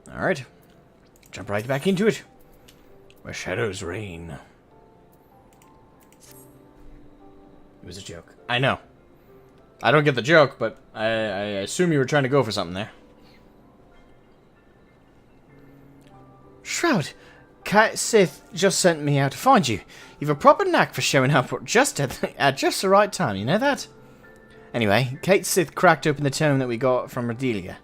Alright. Jump right back into it. Where shadows reign. It was a joke. I know. I don't get the joke, but I assume you were trying to go for something there. Shroud, Cat Sith just sent me out to find you. You've a proper knack for showing up just at just the right time, you know that? Anyway, Kate Sith cracked open the tome that we got from Redelia,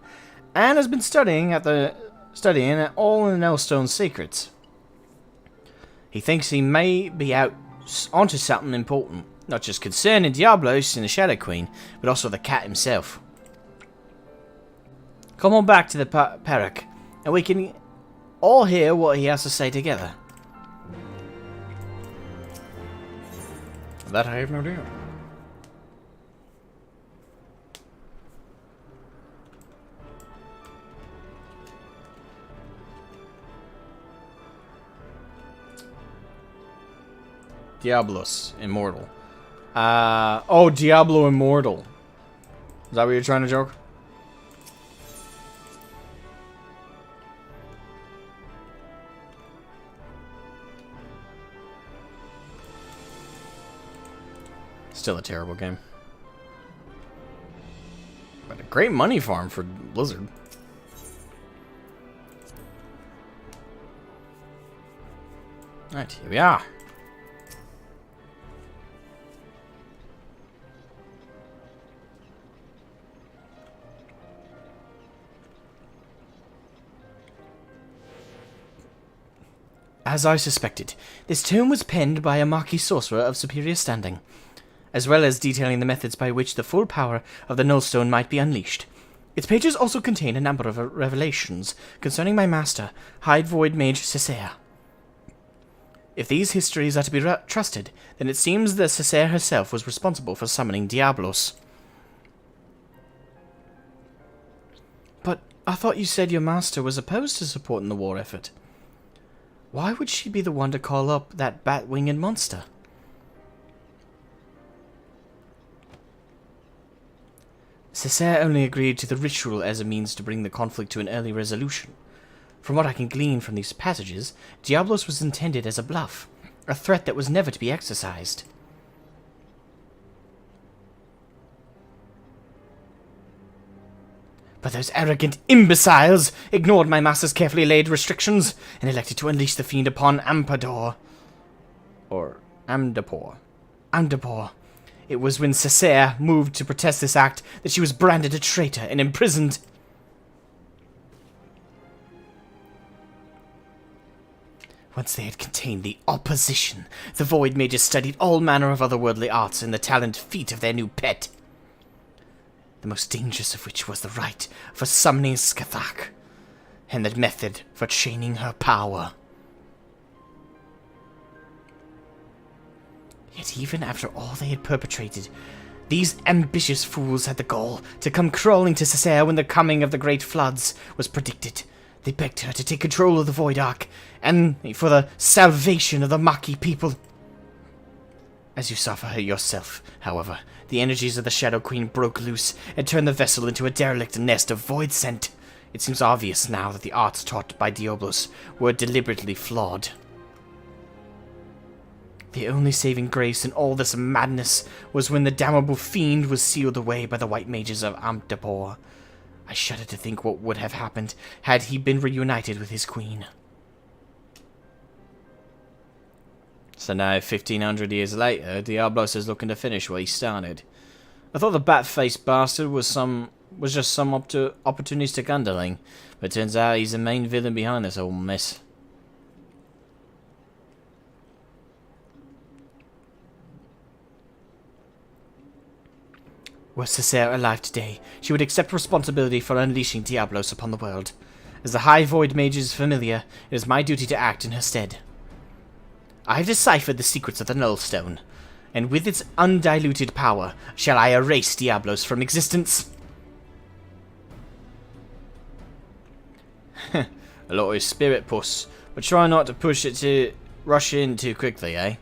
and has been studying all in the Nullstone's secrets. He thinks he may be out onto something important, not just concerning Diablos and the Shadow Queen, but also the cat himself. Come on back to the Perak, and we can all hear what he has to say together. That I have no doubt. Diablos, Immortal. Oh, Diablo Immortal. Is that what you're trying to joke? Still a terrible game. But a great money farm for Blizzard. Alright, here we are. As I suspected, this tome was penned by a Mhach sorcerer of superior standing, as well as detailing the methods by which the full power of the Nullstone might be unleashed. Its pages also contain a number of revelations concerning my master, High Void Mage Cessair. If these histories are to be trusted, then it seems that Cessair herself was responsible for summoning Diablos. But I thought you said your master was opposed to supporting the war effort. Why would she be the one to call up that bat-winged monster? Cessair only agreed to the ritual as a means to bring the conflict to an early resolution. From what I can glean from these passages, Diablos was intended as a bluff, a threat that was never to be exercised. But those arrogant imbeciles ignored my master's carefully laid restrictions and elected to unleash the fiend upon Ampador. Or Amdapor. Amdapor. It was when Cessair moved to protest this act that she was branded a traitor and imprisoned. Once they had contained the opposition, the Void Mages studied all manner of otherworldly arts in the talent feat of their new pet. The most dangerous of which was the rite for summoning Skathak, and the method for chaining her power. Yet even after all they had perpetrated, these ambitious fools had the gall to come crawling to Cessair when the coming of the great floods was predicted. They begged her to take control of the Void Ark, and for the salvation of the Mhach people. As you saw for her yourself, however, the energies of the Shadow Queen broke loose and turned the vessel into a derelict nest of void scent. It seems obvious now that the arts taught by Diablos were deliberately flawed. The only saving grace in all this madness was when the damnable fiend was sealed away by the white mages of Amdapor. I shudder to think what would have happened had he been reunited with his queen. So now, 1500 years later, Diablos is looking to finish what he started. I thought the bat-faced bastard was just some opportunistic underling, but turns out he's the main villain behind this whole mess. Were Cessair alive today, she would accept responsibility for unleashing Diablos upon the world. As the High Void Mage's familiar, it is my duty to act in her stead. I have deciphered the secrets of the Nullstone, and with its undiluted power, shall I erase Diablos from existence? A lot of spirit, puss, but try not to rush in too quickly, eh?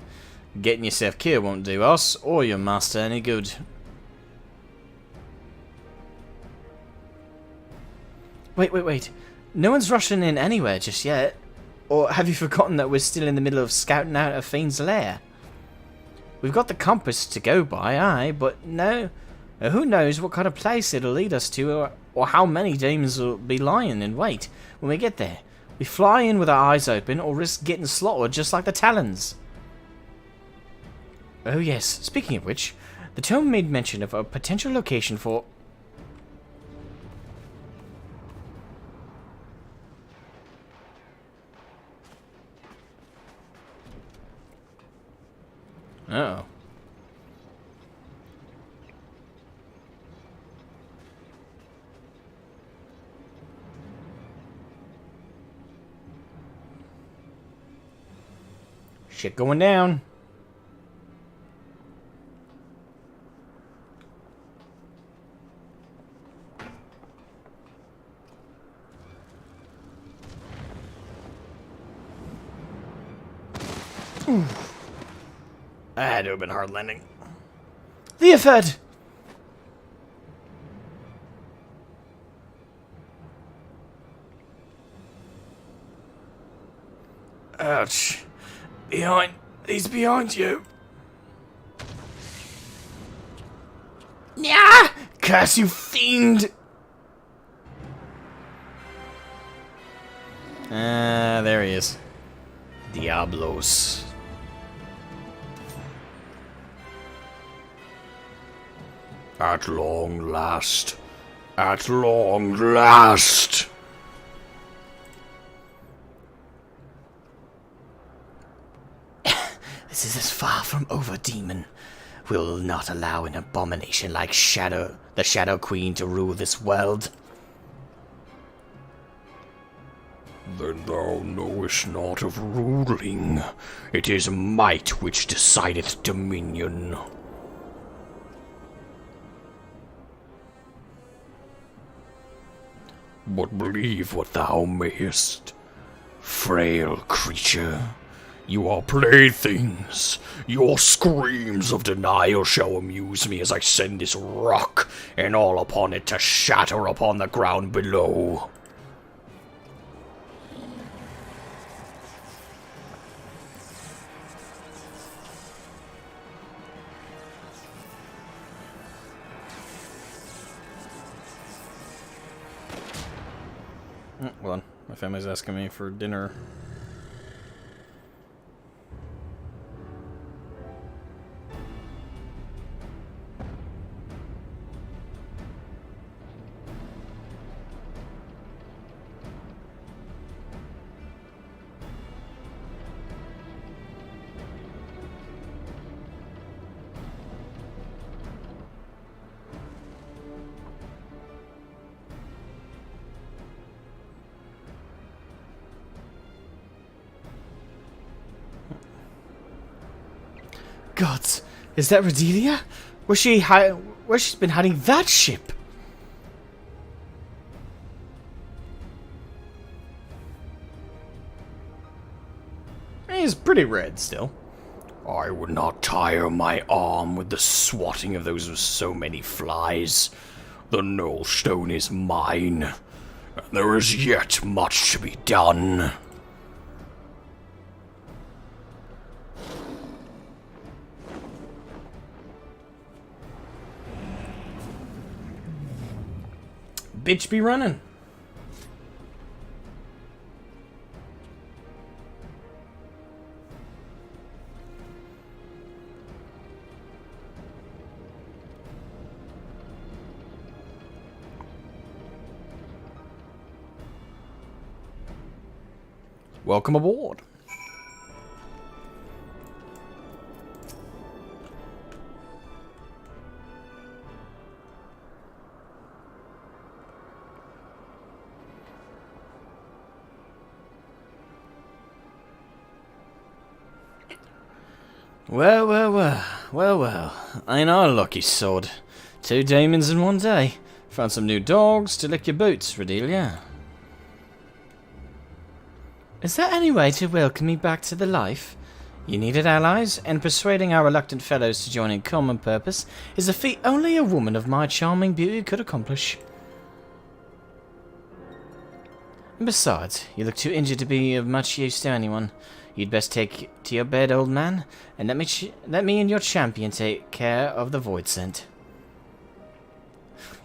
Getting yourself killed won't do us or your master any good. Wait. No one's rushing in anywhere just yet. Or have you forgotten that we're still in the middle of scouting out a fiend's lair? We've got the compass to go by, aye, but no. Who knows what kind of place it'll lead us to, or how many demons will be lying in wait when we get there. We fly in with our eyes open, or risk getting slaughtered just like the Talons. Oh yes, speaking of which, the tome made mention of a potential location for... Uh-oh. Shit going down. Oof. That had to have been hard landing. The effort! Ouch. He's behind you. Yeah! Curse you, fiend! There he is. Diablos. At long last. At long last. This is as far from over, demon. We'll not allow an abomination like the Shadow Queen to rule this world. Then thou knowest not of ruling. It is might which decideth dominion. But believe what thou mayest, frail creature. You are playthings. Your screams of denial shall amuse me as I send this rock and all upon it to shatter upon the ground below. Hold on. My family's asking me for dinner. Gods, is that Redelia? Where's she's been hiding that ship? He's pretty red still. I would not tire my arm with the swatting of those so many flies. The Null Stone is mine, and there is yet much to be done. Bitch be running. Welcome aboard. Well. Ain't I a lucky sod? 2 demons in one day. Found some new dogs to lick your boots, Redelia. Is there any way to welcome me back to the life? You needed allies, and persuading our reluctant fellows to join in common purpose is a feat only a woman of my charming beauty could accomplish. And besides, you look too injured to be of much use to anyone. You'd best take to your bed, old man, and let me and your champion take care of the void scent.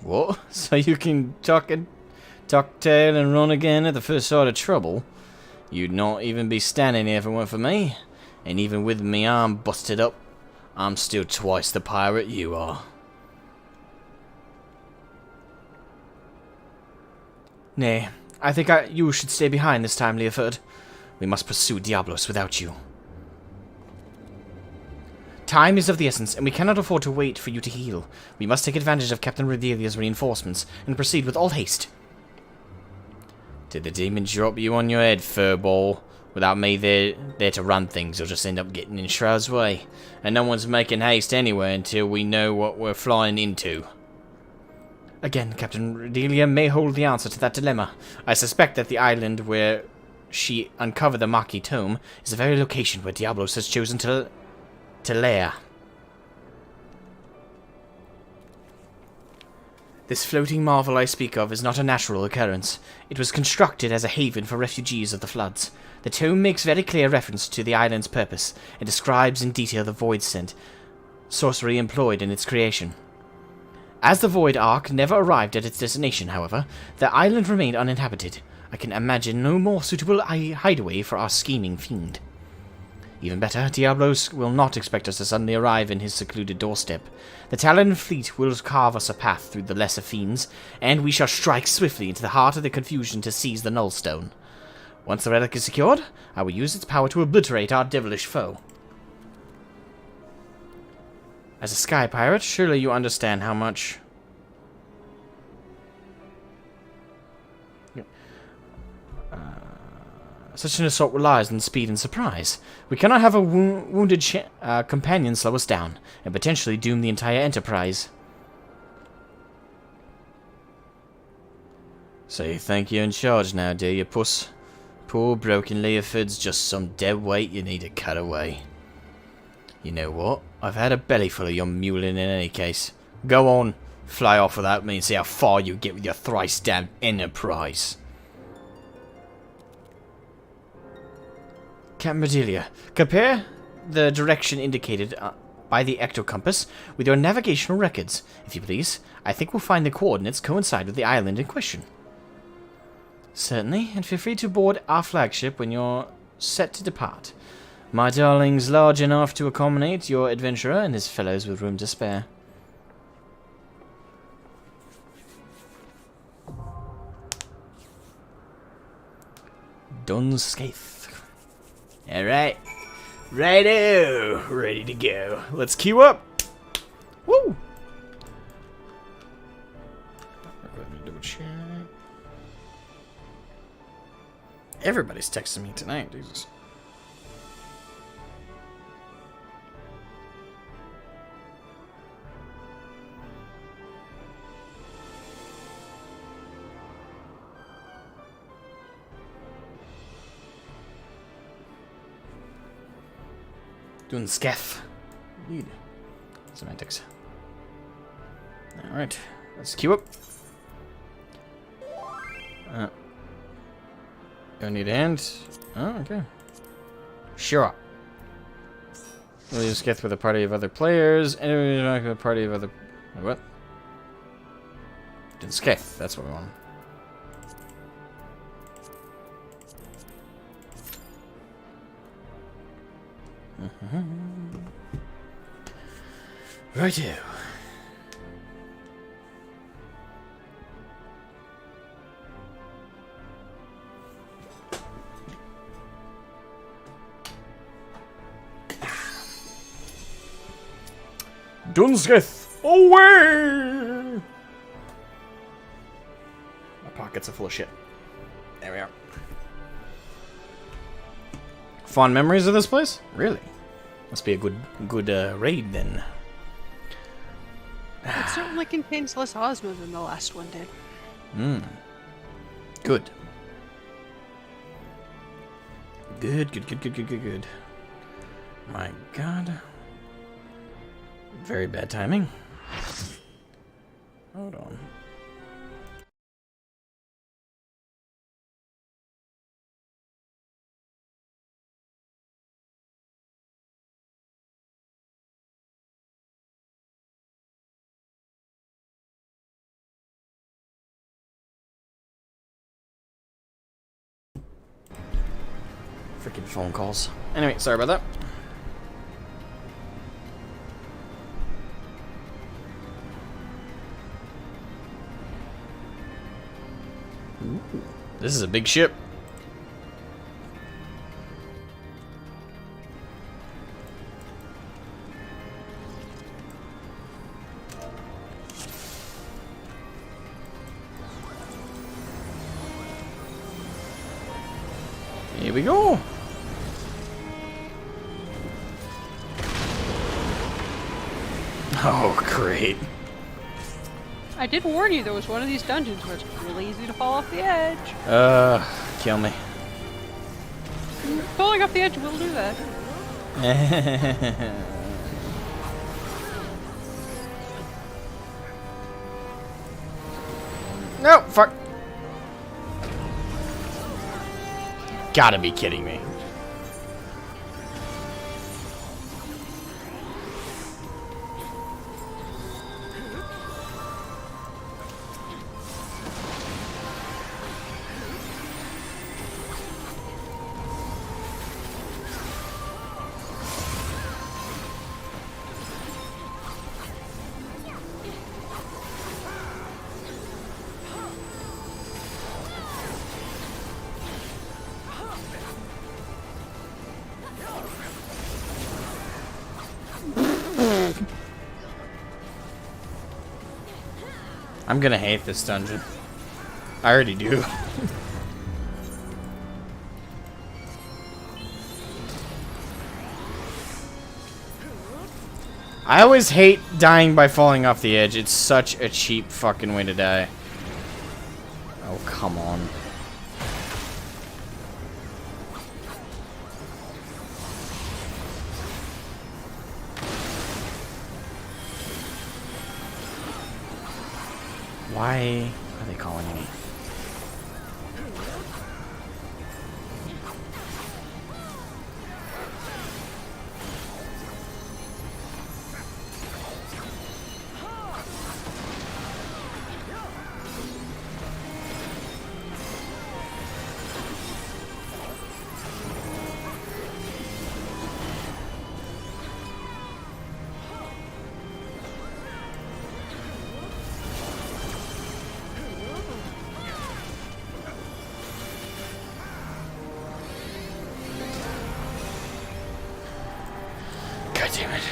What? So you can tuck tail and run again at the first sight of trouble? You'd not even be standing here if it weren't for me. And even with me arm busted up, I'm still twice the pirate you are. Nay, I think you should stay behind this time, Leoford. We must pursue Diablos without you. Time is of the essence, and we cannot afford to wait for you to heal. We must take advantage of Captain Redelia's reinforcements, and proceed with all haste. Did the demon drop you on your head, furball? Without me there to run things, you'll just end up getting in Shroud's way. And no one's making haste anyway until we know what we're flying into. Again, Captain Redelia may hold the answer to that dilemma. I suspect that the island where she uncovered the Mhach tome is the very location where Diablos has chosen to lair. This floating marvel I speak of is not a natural occurrence. It was constructed as a haven for refugees of the floods. The tome makes very clear reference to the island's purpose, and describes in detail the void scent, sorcery employed in its creation. As the Void Ark never arrived at its destination, however, the island remained uninhabited. I can imagine no more suitable hideaway for our scheming fiend. Even better, Diablos will not expect us to suddenly arrive in his secluded doorstep. The Talon fleet will carve us a path through the lesser fiends, and we shall strike swiftly into the heart of the confusion to seize the Nullstone. Once the relic is secured, I will use its power to obliterate our devilish foe. As a sky pirate, surely you understand how much... such an assault relies on speed and surprise. We cannot have a wounded companion slow us down, and potentially doom the entire enterprise. So you think you're in charge now, do you, puss? Poor broken Leoford's just some dead weight you need to cut away. You know what? I've had a belly full of your mewling in any case. Go on, fly off without me and see how far you get with your thrice-damned enterprise. Captain Bedelia, compare the direction indicated by the ectocompass with your navigational records, if you please. I think we'll find the coordinates coincide with the island in question. Certainly, and feel free to board our flagship when you're set to depart. My darling's large enough to accommodate your adventurer and his fellows with room to spare. Done Skaith. Alright. Righto. Ready to go. Let's queue up. Woo! Double check. Everybody's texting me tonight, Jesus. Doing scaff. Indeed. Semantics. Alright. Let's queue up. Don't need a hand. Oh, okay. Sure. We'll use Skith with a party of other players. Enemy with a party of other... What? Doing Skith. That's what we want. Righto. Dunskith, away! My pockets are full of shit. There we are. Fond memories of this place? Really? Must be a good raid then. It certainly contains less Asmo than the last one did. Good. Good. My god. Very bad timing. Hold on. Freaking phone calls. Anyway, sorry about that. Ooh, this is a big ship. Here we go. Oh, great. I did warn you there was one of these dungeons where it's really easy to fall off the edge. Kill me. Falling off the edge will do that. No, fuck. Gotta be kidding me. I'm gonna hate this dungeon. I already do. I always hate dying by falling off the edge. It's such a cheap fucking way to die. Oh, come on. Why are they calling me? God damn it.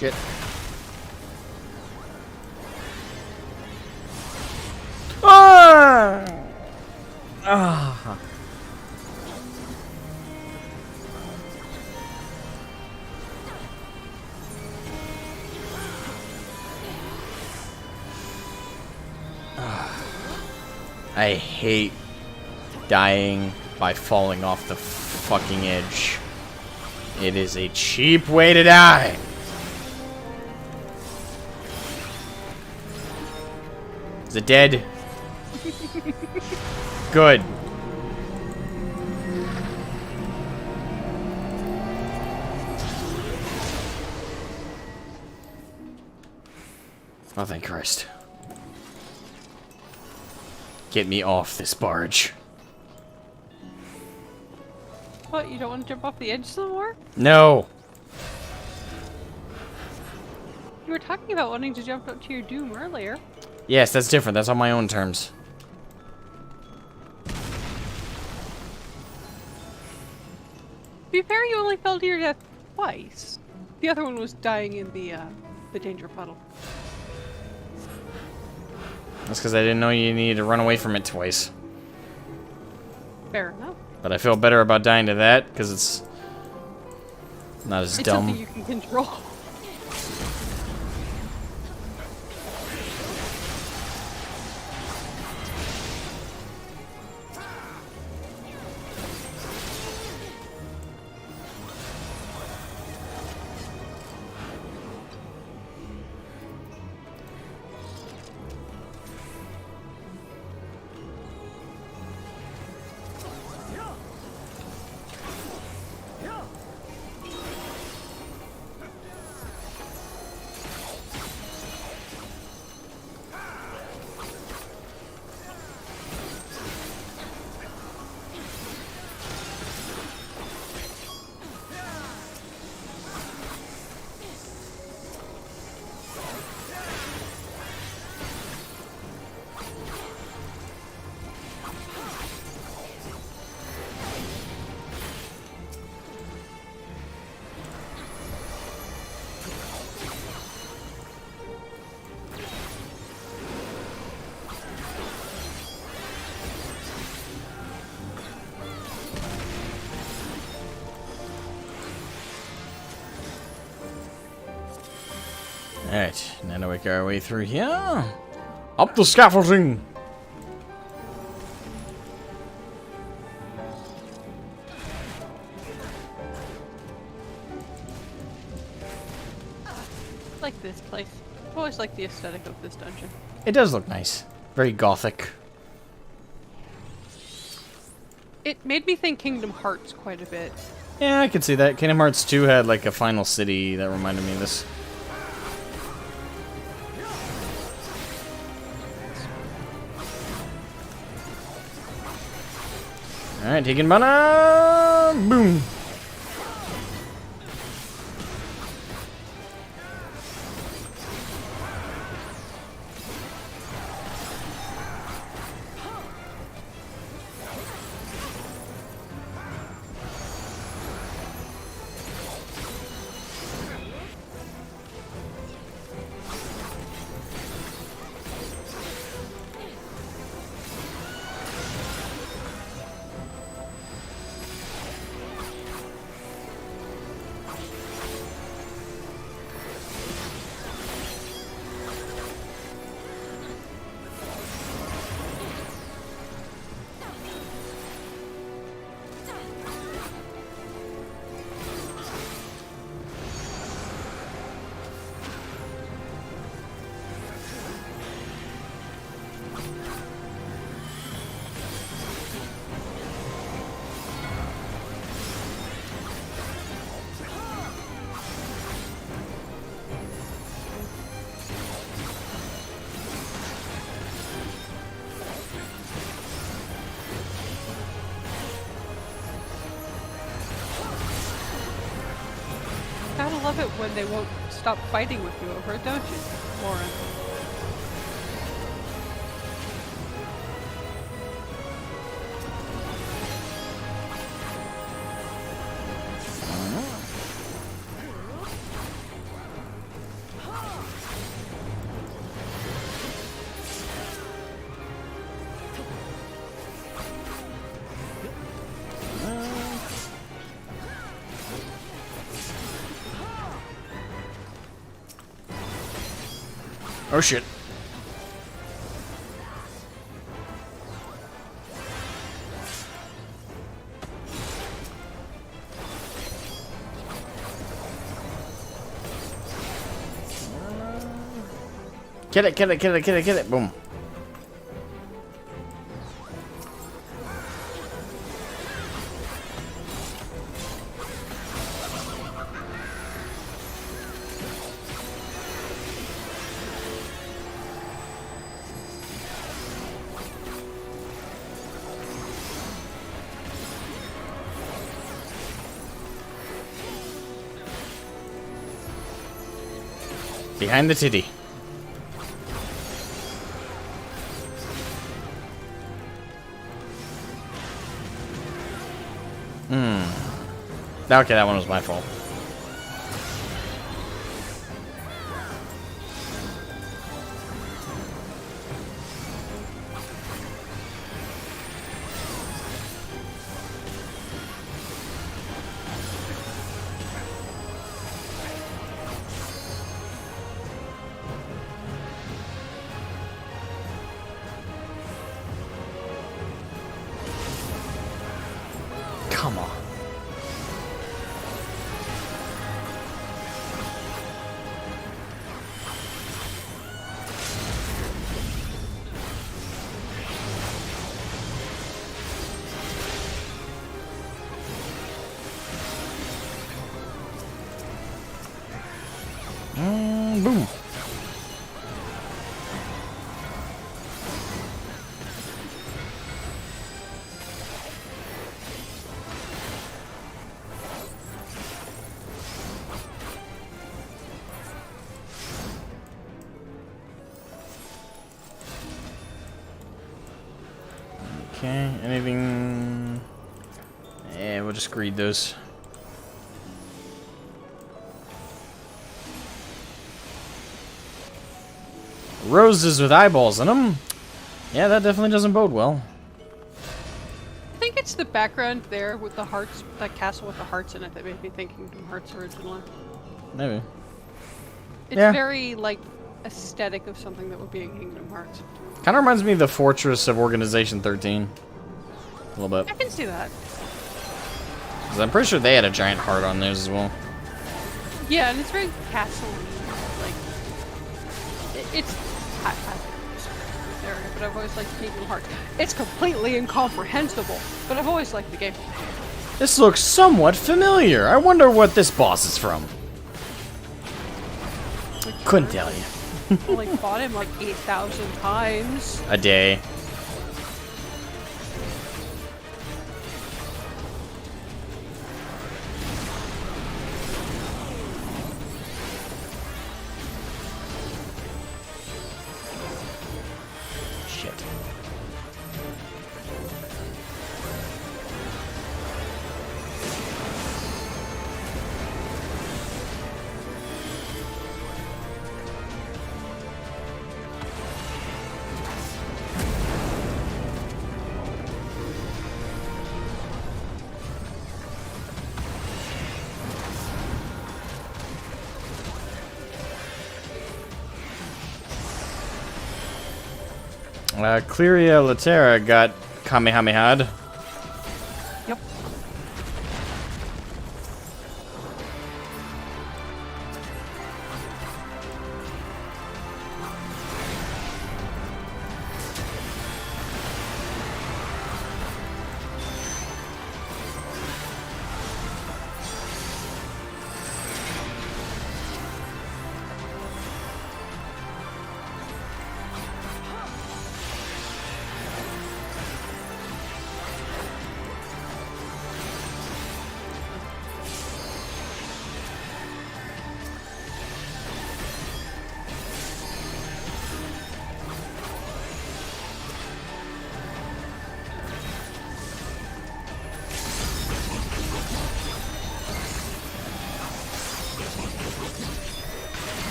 Shit. Ah! Ah! I hate dying by falling off the fucking edge. It is a cheap way to die. Is it dead? Good. Oh, thank Christ. Get me off this barge. What, you don't want to jump off the edge some more? No. You were talking about wanting to jump up to your doom earlier. Yes, that's different. That's on my own terms. To be fair, you only fell to your death twice. The other one was dying in the danger puddle. That's because I didn't know you needed to run away from it twice. Fair enough. But I feel better about dying to that because it's not as It's dumb. something you can control. Alright, now to make our way through here. Up the scaffolding! Like this place. I've always liked the aesthetic of this dungeon. It does look nice. Very gothic. It made me think Kingdom Hearts quite a bit. Yeah, I can see that. Kingdom Hearts 2 had like a final city that reminded me of this. Alright, taking mana! Boom! Gotta love it when they won't stop fighting with you over it, don't you, Lauren? Oh shit. Get it, get it, get it, get it, get it. Boom. Behind the titty. Okay, that one was my fault. Come on. Boom. Okay, anything? Yeah, we'll just greed those. Roses with eyeballs in them. Yeah, that definitely doesn't bode well. I think it's the background there with the hearts, that castle with the hearts in it, that made me think Kingdom Hearts originally. Maybe. It's Yeah. very, like, aesthetic of something that would be in Kingdom Hearts. Kind of reminds me of the Fortress of Organization 13. A little I bit. can see that. 'Cause I'm pretty sure they had a giant heart on theirs as well. Yeah, and it's very castle-y. Like, it's... I like this area, but I've always liked Kingdom Hearts. It's completely incomprehensible, but I've always liked the game. This looks somewhat familiar. I wonder what this boss is from. Couldn't tell you. Only fought him like 8,000 times. A day. Shit. Clearia Latera got Kamehameha'd. Yep.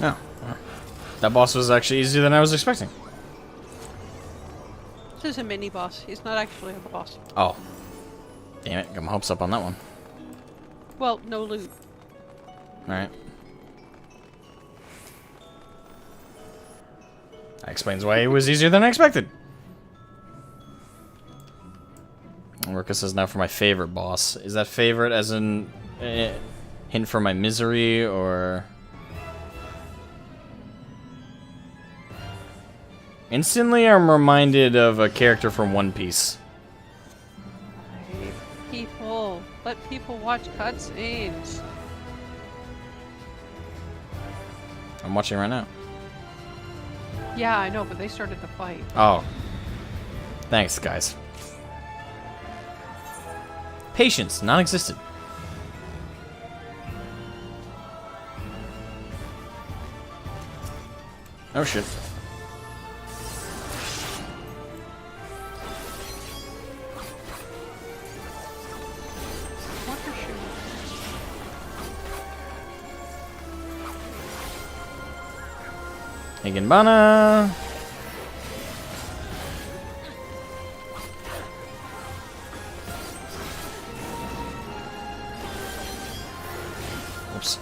No. That boss was actually easier than I was expecting. This is a mini boss. He's not actually a boss. Oh. Damn it. Got my hopes up on that one. Well, no loot. Alright. That explains why it was easier than I expected. Orca says now for my favorite boss. Is that favorite as in hint for my misery, or... Instantly, I'm reminded of a character from One Piece. Hey, people. Let people watch cutscenes. I'm watching right now. Yeah, I know, but they started the fight. Oh. Thanks, guys. Patience, non-existent. Oh shit. Water shoe. Higinbana. Oops.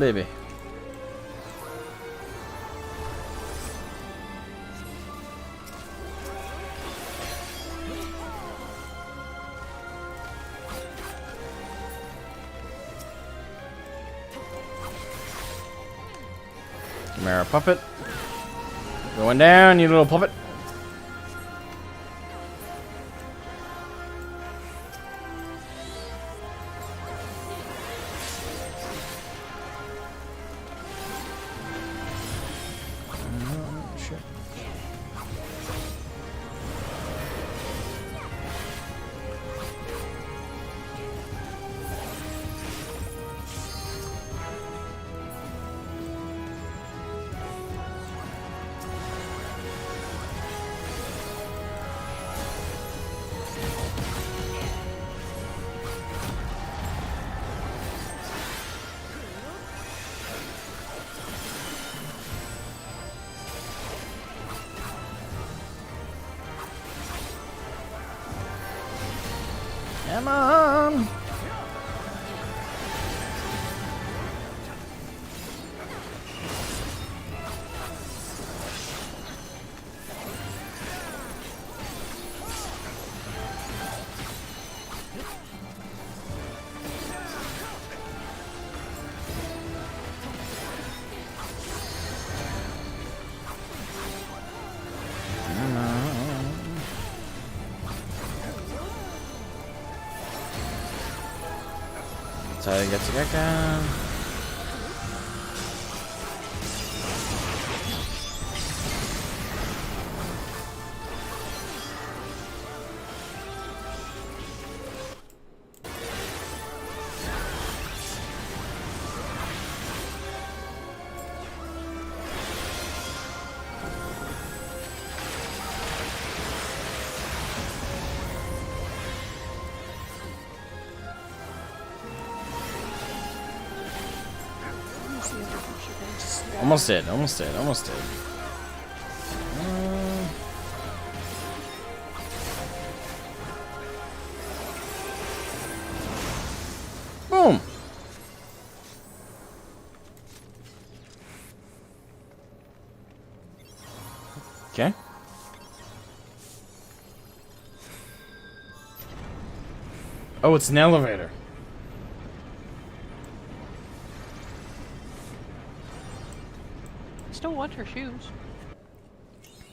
baby. Chimera puppet. Going down, you little puppet. Come on! That's how he gets to get down. Almost did, almost did, almost did. Boom! Okay. Oh, it's an elevator. Still want her shoes.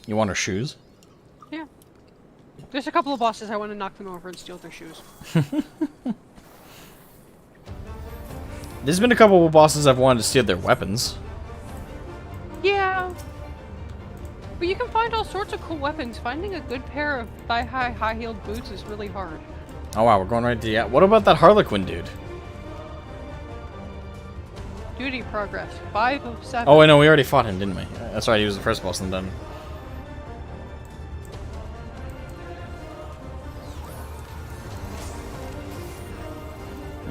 You want her shoes? Yeah. There's a couple of bosses I want to knock them over and steal their shoes. There's been a couple of bosses I've wanted to steal their weapons. Yeah. But you can find all sorts of cool weapons. Finding a good pair of thigh-high, high-heeled boots is really hard. Oh wow, we're going right to What about that Harlequin dude? Duty progress. 5 of 7. Oh wait, no, we already fought him, didn't we? That's right, he was the first boss in the dungeon.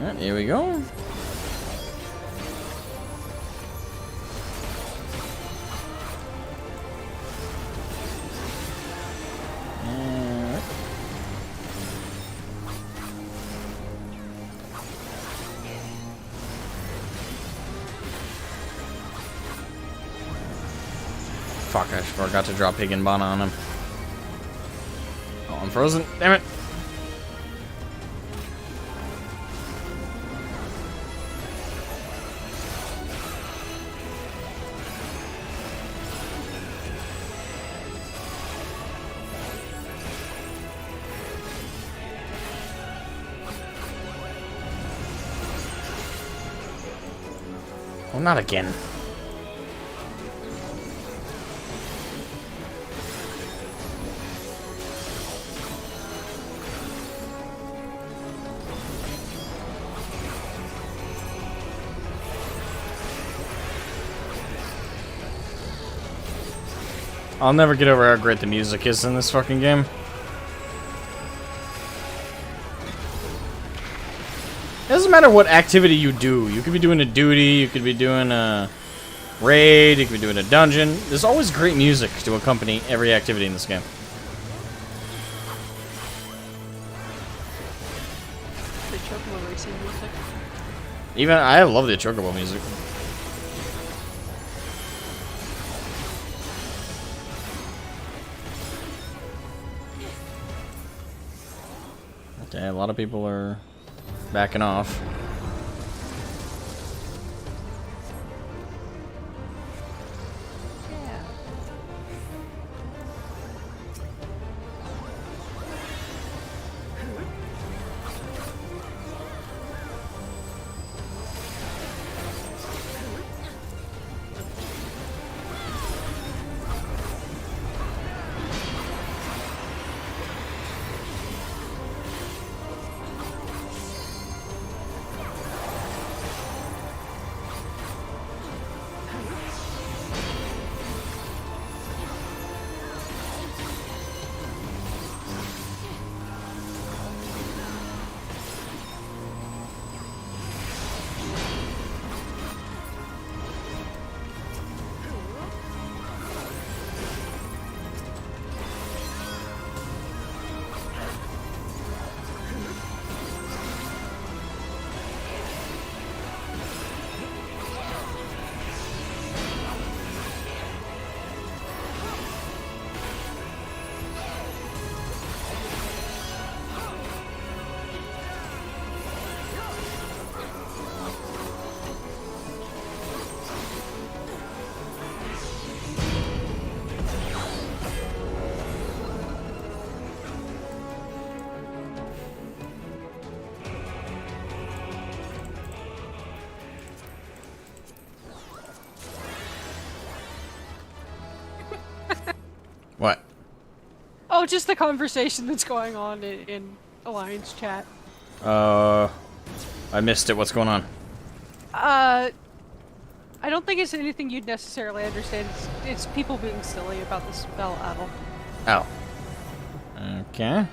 Alright, here we go. Fuck, I forgot to drop Pig and Bana on him. Oh, I'm frozen. Damn it. Oh, not again. I'll never get over how great the music is in this fucking game. It doesn't matter what activity you do. You could be doing a duty, you could be doing a raid, you could be doing a dungeon. There's always great music to accompany every activity in this game. The chocobo racing music. Even I love the chocobo music. Okay, a lot of people are backing off. What? Oh, just the conversation that's going on in Alliance chat. I missed it. What's going on? I don't think it's anything you'd necessarily understand. It's people being silly about the spell Addle. Oh. Okay.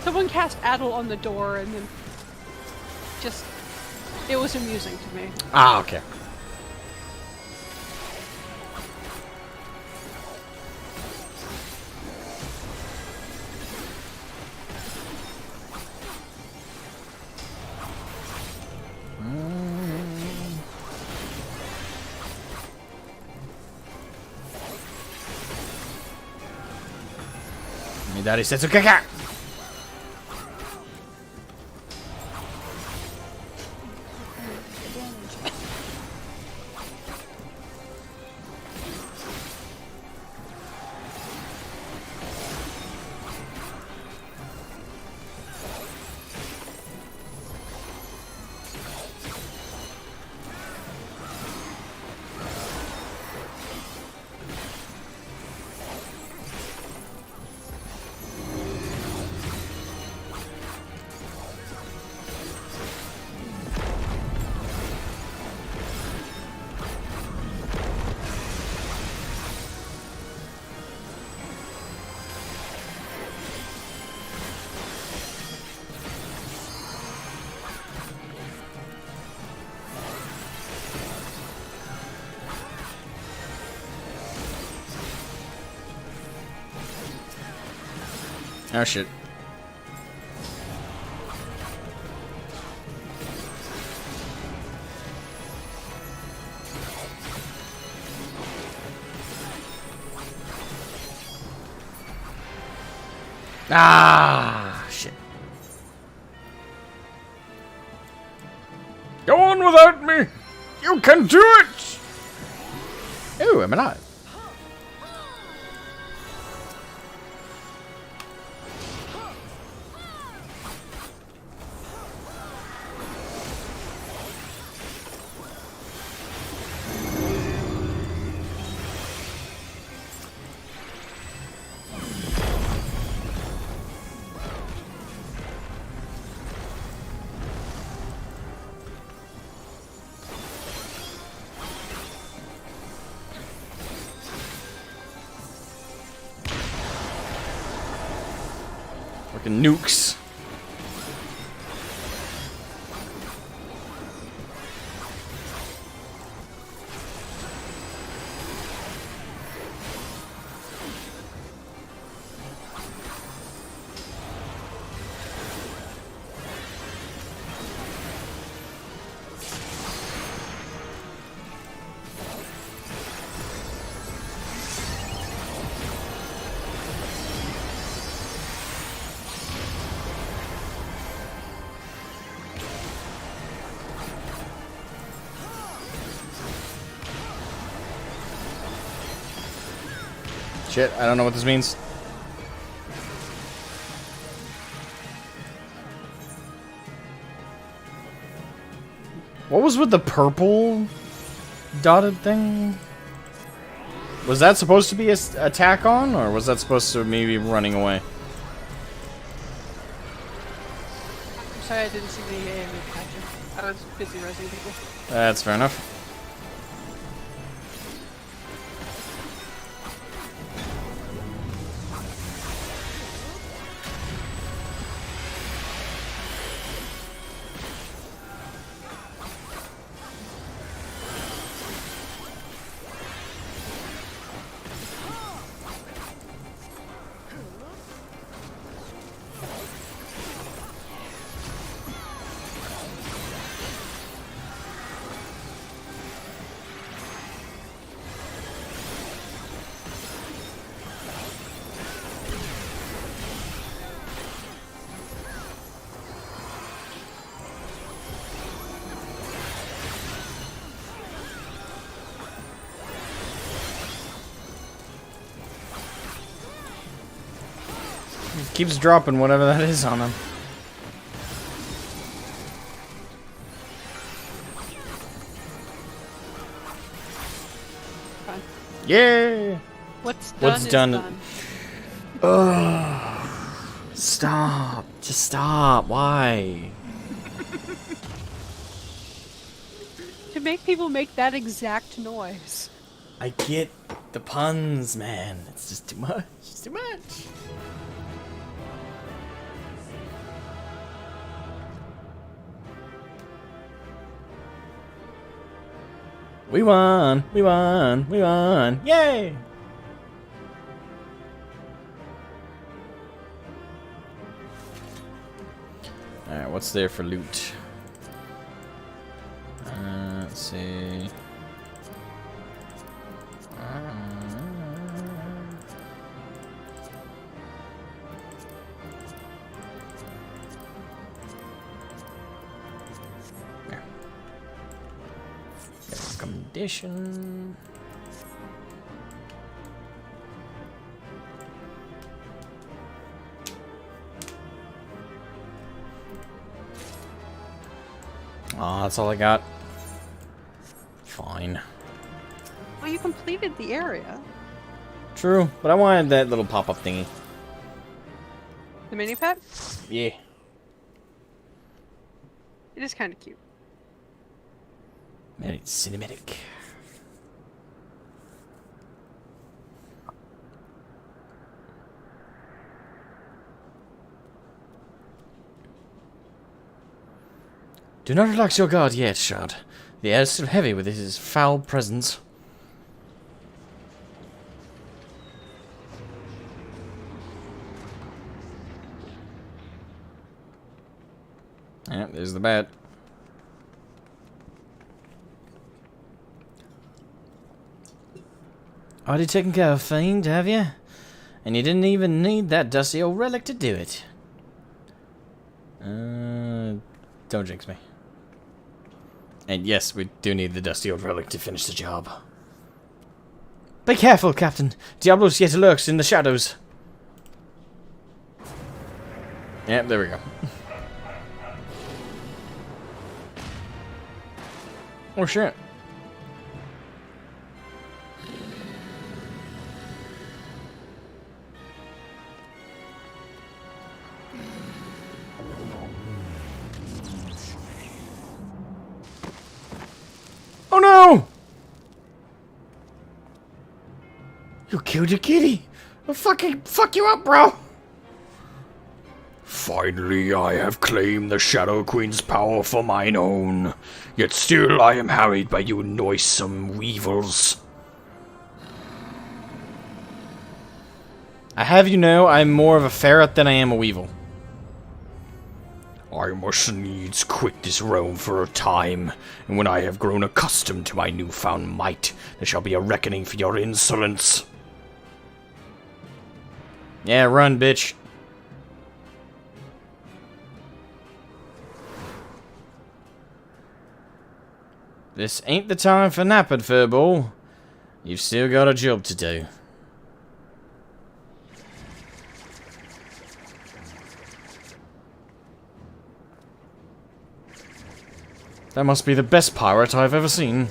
Someone cast Addle on the door and then just... It was amusing to me. Ah, okay. Midari Setsukaka! Oh shit. Ah, shit. Go on without me! You can do it! Ooh, I'm alive. Fucking nukes. Shit, I don't know what this means. What was with the purple dotted thing? Was that supposed to be a attack on, or was that supposed to maybe running away? I'm sorry I didn't see the AME catcher. I was busy resing people. That's fair enough. Keeps dropping whatever that is on him. Fine. Yeah. What's done is is done. Ugh. Stop. Just stop. Why? To make people make that exact noise. I get the puns, man. It's just too much. It's too much. We won! We won! We won! Yay! Alright, what's there for loot? Let's see. Condition. Aw, that's all I got. Fine. Well, you completed the area. True, but I wanted that little pop-up thingy. The mini pet? Yeah. It is kind of cute. Man, it's cinematic. Do not relax your guard yet, Shard. The air is still heavy with his foul presence. Yeah, there's the bat. Already taken care of, Fiend, have you? And you didn't even need that dusty old relic to do it. Don't jinx me. And yes, we do need the dusty old relic to finish the job. Be careful, Captain. Diablos yet lurks in the shadows. Yeah, there we go. Oh shit. Oh no! You killed your kitty! I'll fucking fuck you up, bro! Finally, I have claimed the Shadow Queen's power for mine own. Yet still I am harried by you noisome weevils. I have you know I'm more of a ferret than I am a weevil. I must needs quit this realm for a time, and when I have grown accustomed to my newfound might, there shall be a reckoning for your insolence. Yeah, run, bitch. This ain't the time for napping, Furball. You've still got a job to do. That must be the best pirate I've ever seen.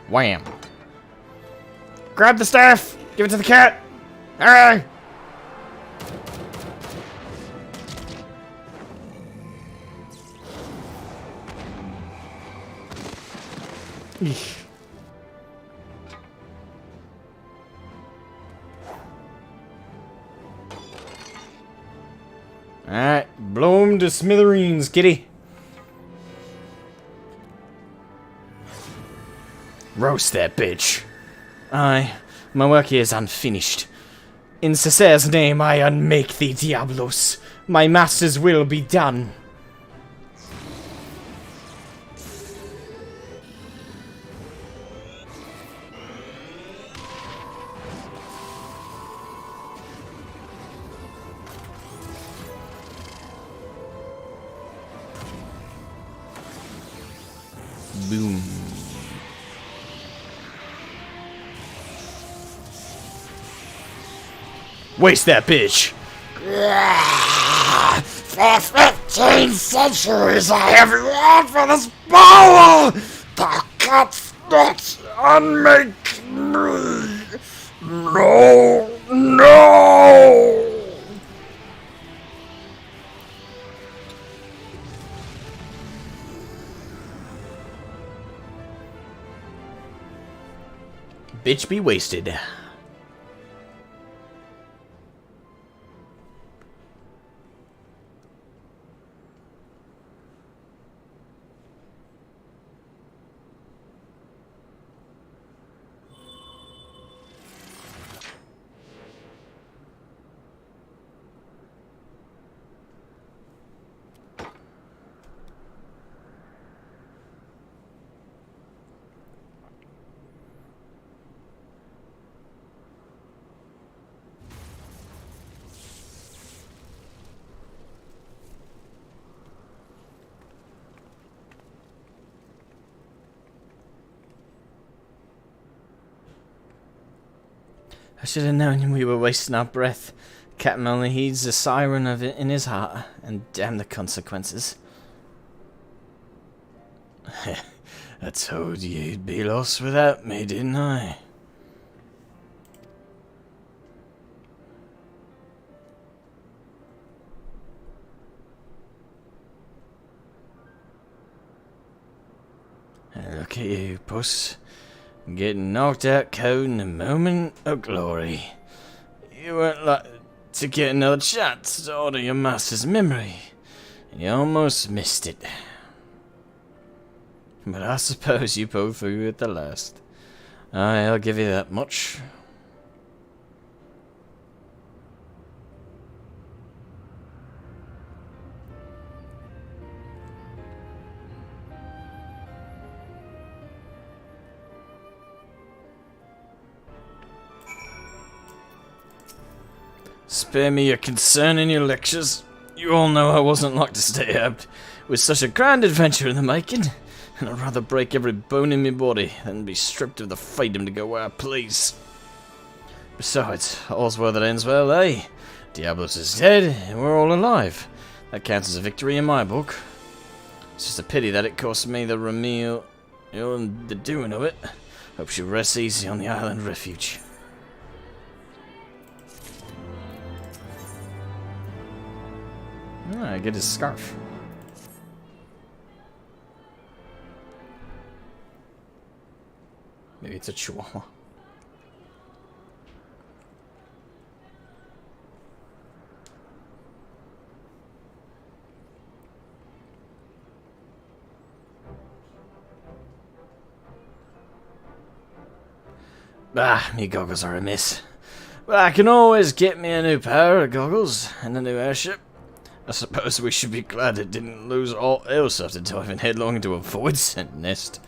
Wham! Grab the staff! Give it to the cat! Hurry! Eesh. Alright, blow him to smithereens, kitty. Roast that bitch. Aye, my work here is unfinished. In Cesar's name I unmake thee, Diablos. My master's will be done. Boom. Waste that bitch! For 15 centuries I have longed for this power! Thou canst not unmake me! No! No! Bitch be wasted. I should have known we were wasting our breath. Captain only heeds the siren of it in his heart, and damn the consequences. I told you you'd be lost without me, didn't I? Look at you, puss. Getting knocked out cold in a moment of glory. You weren't like to get another chance to order your master's memory, and you almost missed it. But I suppose you pulled through at the last. I'll give you that much. Spare me your concern and your lectures. You all know I wasn't like to stay out with such a grand adventure in the making, and I'd rather break every bone in my body than be stripped of the freedom to go where I please. Besides, all's well that ends well, eh? Diablos is dead, and we're all alive. That counts as a victory in my book. It's just a pity that it cost me the Ramil, and the doing of it. Hope she rests easy on the island refuge. I get his scarf. Maybe it's a chihuahua. Ah, me goggles are amiss. But I can always get me a new pair of goggles and a new airship. I suppose we should be glad it didn't lose all else after diving headlong into a void-sent nest.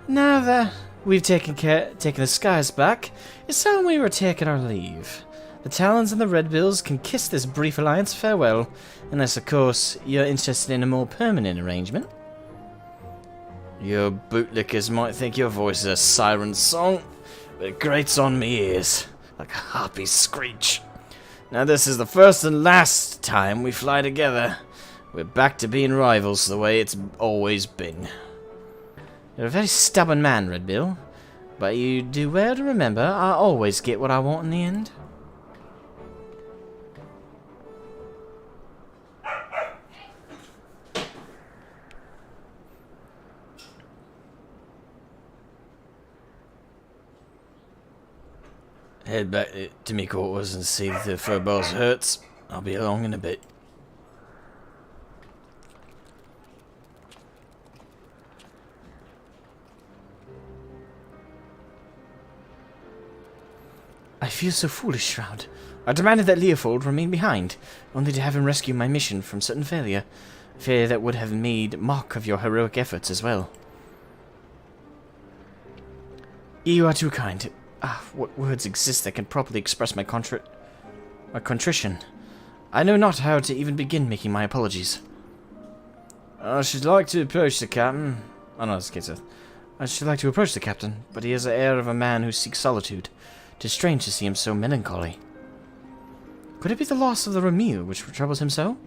Now that we've taken the skies back, it's time we were taking our leave. The Talons and the Red Bills can kiss this brief alliance farewell, unless, of course, you're interested in a more permanent arrangement. Your bootlickers might think your voice is a siren song, but it grates on me ears like a harpy's screech. Now this is the first and last time we fly together. We're back to being rivals the way it's always been. You're a very stubborn man, Red Bill. But you do well to remember, I always get what I want in the end. Head back to me quarters and see if the furballs hurts. I'll be along in a bit. I feel so foolish, Shroud. I demanded that Leopold remain behind, only to have him rescue my mission from certain failure. Failure that would have made mock of your heroic efforts as well. You are too kind. What words exist that can properly express my contrition? I know not how to even begin making my apologies. I should like to approach the captain. Oh no, it's Kitzer. I should like to approach the captain, but he has the air of a man who seeks solitude. 'Tis strange to see him so melancholy. Could it be the loss of the Ramil which troubles him so?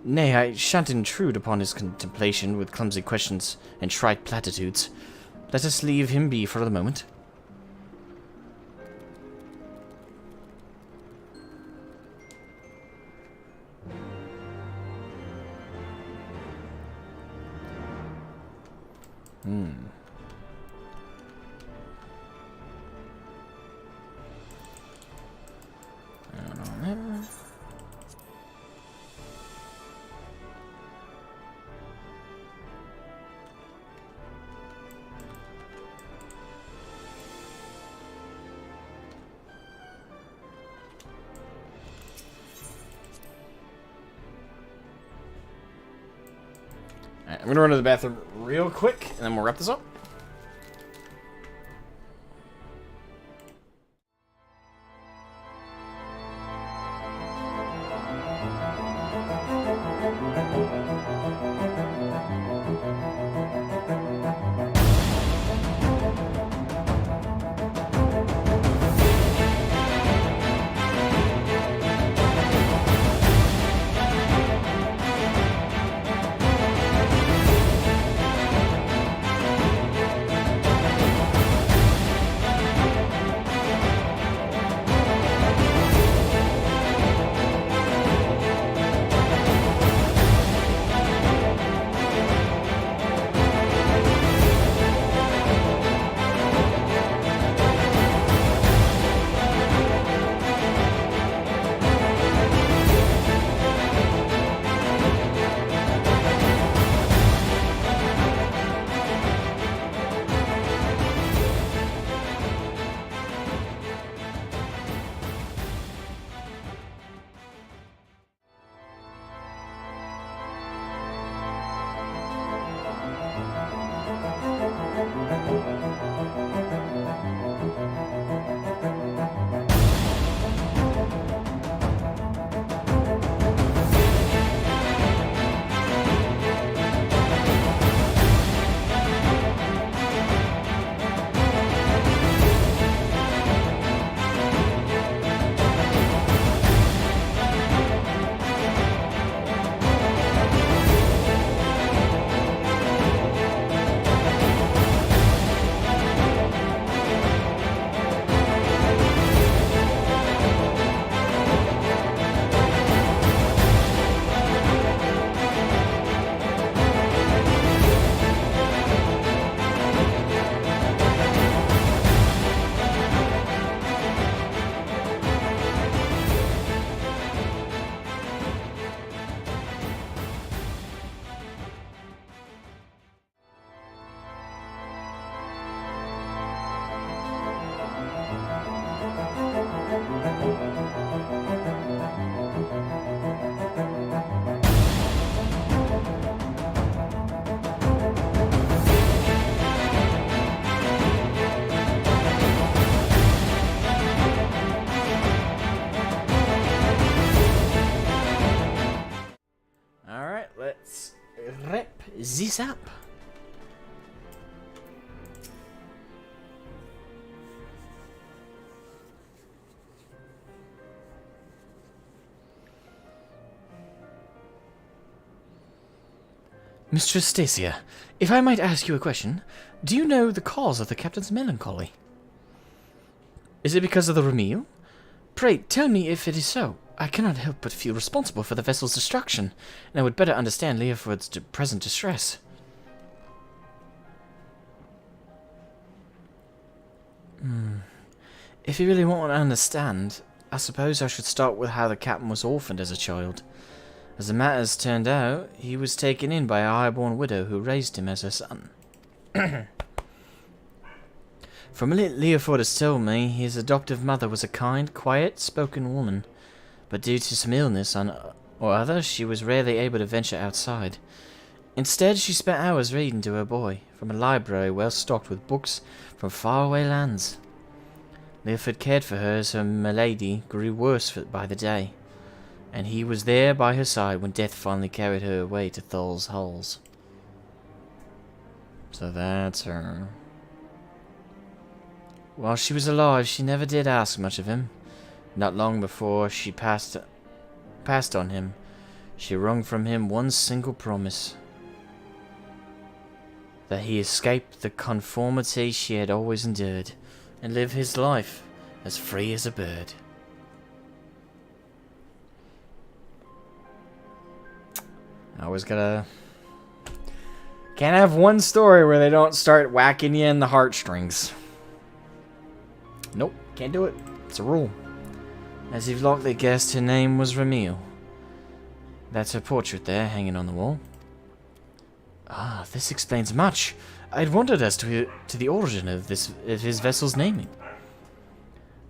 Nay, I shan't intrude upon his contemplation with clumsy questions and trite platitudes. Let us leave him be for the moment. Alright, I'm gonna run to the bathroom real quick, and then we'll wrap this up. this up. Mistress Stacia, if I might ask you a question, do you know the cause of the captain's melancholy? Is it because of the Ramil? Pray, tell me if it is so. I cannot help but feel responsible for the vessel's destruction, and I would better understand Leoford's present distress. If you really want to understand, I suppose I should start with how the captain was orphaned as a child. As the matters turned out, he was taken in by a high-born widow who raised him as her son. From what Leoford has told me, his adoptive mother was a kind, quiet-spoken woman, but due to some illness or other, she was rarely able to venture outside. Instead, she spent hours reading to her boy, from a library well stocked with books from faraway lands. Leoford cared for her as her malady grew worse by the day, and he was there by her side when death finally carried her away to Thol's Halls. So that's her. While she was alive, she never did ask much of him. Not long before she passed on him, she wrung from him one single promise: that he escape the conformity she had always endured, and live his life as free as a bird. I always gotta... Can't have one story where they don't start whacking you in the heartstrings. Nope, can't do it. It's a rule. As you've likely guessed, her name was Ramil. That's her portrait there, hanging on the wall. Ah, this explains much. I'd wondered as to the origin of his vessel's naming.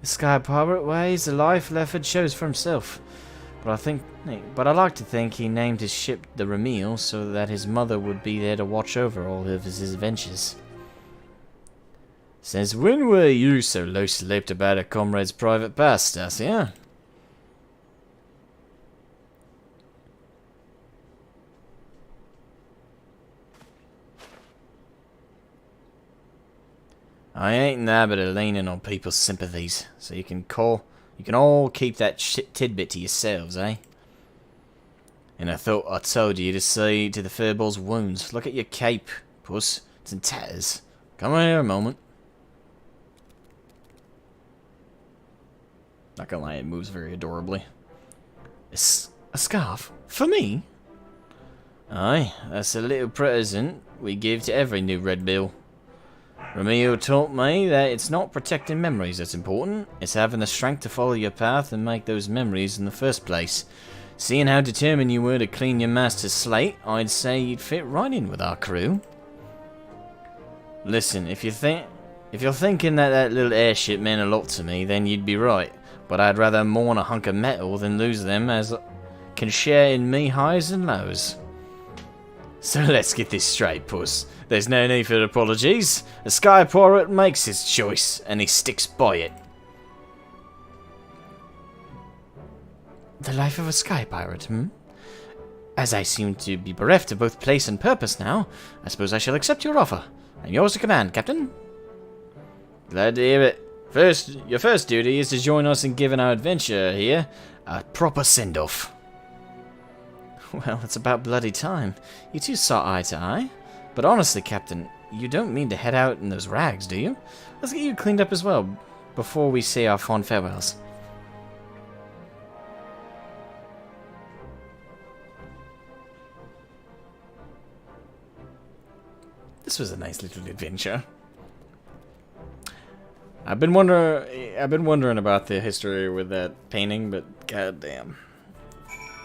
The Sky Pirate ways the life Leoford chose for himself, but I like to think he named his ship the Ramil so that his mother would be there to watch over all of his adventures. Since when were you so low-slipped about a comrade's private past, Stacia? I ain't in the habit of leaning on people's sympathies, so you can all keep that tidbit to yourselves, eh? And I thought I told you to see to the Furball's wounds. Look at your cape, puss. It's in tatters. Come here a moment. Not gonna lie, it moves very adorably. A scarf? For me? Aye, that's a little present we give to every new Red Bill. Romeo taught me that it's not protecting memories that's important, it's having the strength to follow your path and make those memories in the first place. Seeing how determined you were to clean your master's slate, I'd say you'd fit right in with our crew. Listen, if you're thinking that little airship meant a lot to me, then you'd be right. But I'd rather mourn a hunk of metal than lose them as can share in me highs and lows. So let's get this straight, puss. There's no need for apologies. The Sky Pirate makes his choice, and he sticks by it. The life of a Sky Pirate, As I seem to be bereft of both place and purpose now, I suppose I shall accept your offer. I'm yours to command, Captain. Glad to hear it. Your first duty is to join us in giving our adventure here a proper send-off. Well, it's about bloody time. You two saw eye to eye. But honestly, Captain, you don't mean to head out in those rags, do you? Let's get you cleaned up as well, before we say our fond farewells. This was a nice little adventure. I've been wondering about the history with that painting, but goddamn.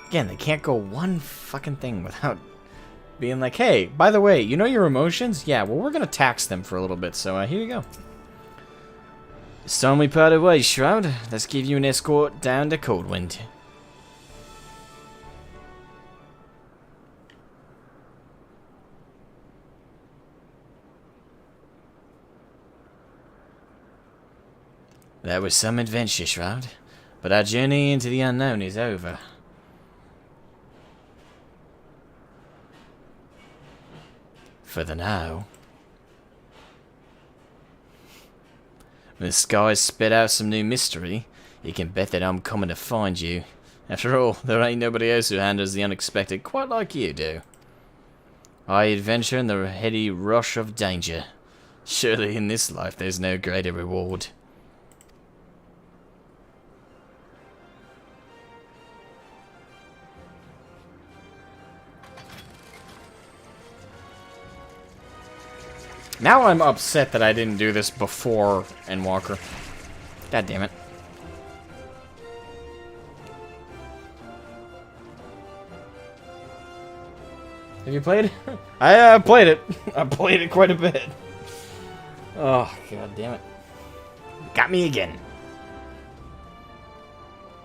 Again, they can't go one fucking thing without being like, hey, by the way, you know your emotions? Yeah, well, we're gonna tax them for a little bit, so here you go. It's time we parted ways, Shroud. Let's give you an escort down to Coldwind. That was some adventure, Shroud, but our journey into the unknown is over. For the now. When the skies spit out some new mystery, you can bet that I'm coming to find you. After all, there ain't nobody else who handles the unexpected quite like you do. high adventure and the heady rush of danger. Surely in this life there's no greater reward. Now I'm upset that I didn't do this before Endwalker. God damn it. Have you played it? I played it. I played it quite a bit. Oh, god damn it. Got me again.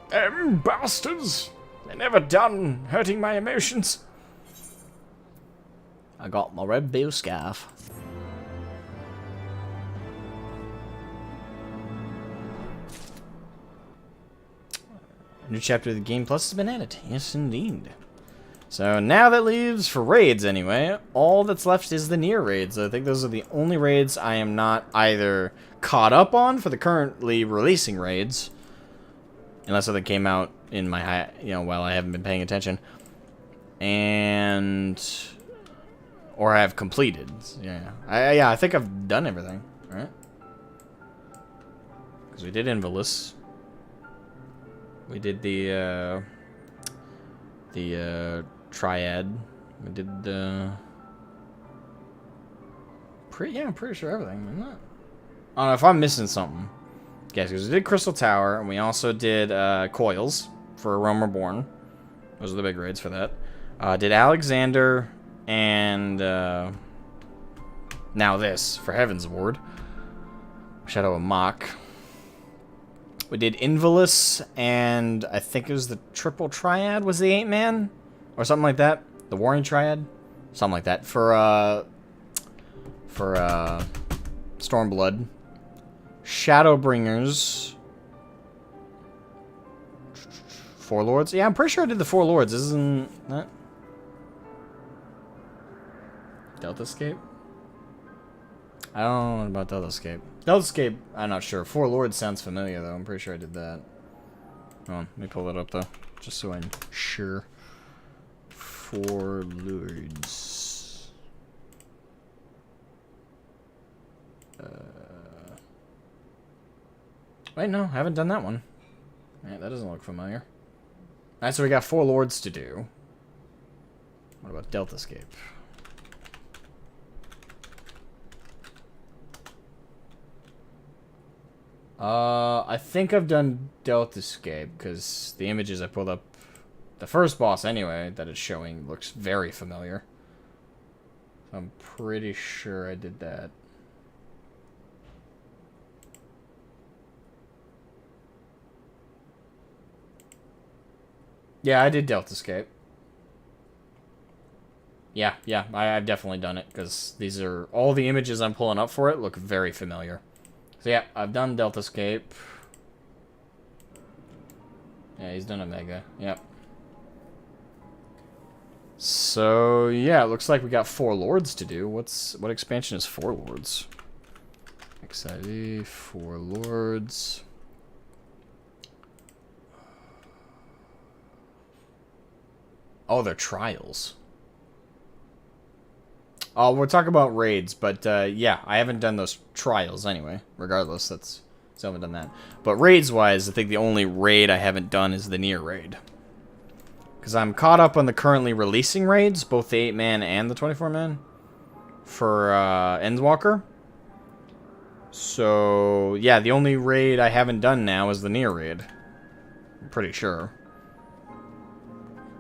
Bastards! They're never done hurting my emotions. I got my red bill scarf. New chapter of the game plus has been added. Yes, indeed. So now that leaves for raids anyway. All that's left is the near raids. I think those are the only raids I am not either caught up on for the currently releasing raids, unless something came out in my while I haven't been paying attention, or I have completed. Yeah, I think I've done everything. Right? Because we did Invalus. We did the Triad. We did the... I'm pretty sure everything, isn't it? I don't know if I'm missing something. Yes, because we did Crystal Tower, and we also did Coils for Realm Reborn. Those are the big raids for that. Did Alexander, and now this, for Heaven's Ward. Shadow of Mhach. We did Invalus, and I think it was the Triple Triad was the 8-man? Or something like that. The Warring Triad? Something like that. For Stormblood. Shadowbringers. Four Lords? Yeah, I'm pretty sure I did the Four Lords. Isn't that... Delta Escape? I don't know about Delta Escape. Delta Escape, I'm not sure. Four Lords sounds familiar, though. I'm pretty sure I did that. Hold on, let me pull that up, though. Just so I'm sure. Four Lords. Wait, no, I haven't done that one. Yeah, that doesn't look familiar. Alright, so we got Four Lords to do. What about Delta Escape? I think I've done Delta Escape, because the images I pulled up, the first boss anyway, that it's showing looks very familiar. I'm pretty sure I did that. Yeah, I did Delta Escape. Yeah, I've definitely done it, because these are, all the images I'm pulling up for it look very familiar. So yeah, I've done Delta Escape. Yeah, he's done Omega. Yep. So yeah, it looks like we got Four Lords to do. What expansion is Four Lords? ffxiv, Four Lords. Oh, they're trials. Oh, we're talking about raids, but yeah, I haven't done those trials anyway. Regardless, so I haven't done that. But raids-wise, I think the only raid I haven't done is the near raid. Because I'm caught up on the currently releasing raids, both the 8-man and the 24-man, for Endwalker. So, yeah, the only raid I haven't done now is the near raid. I'm pretty sure.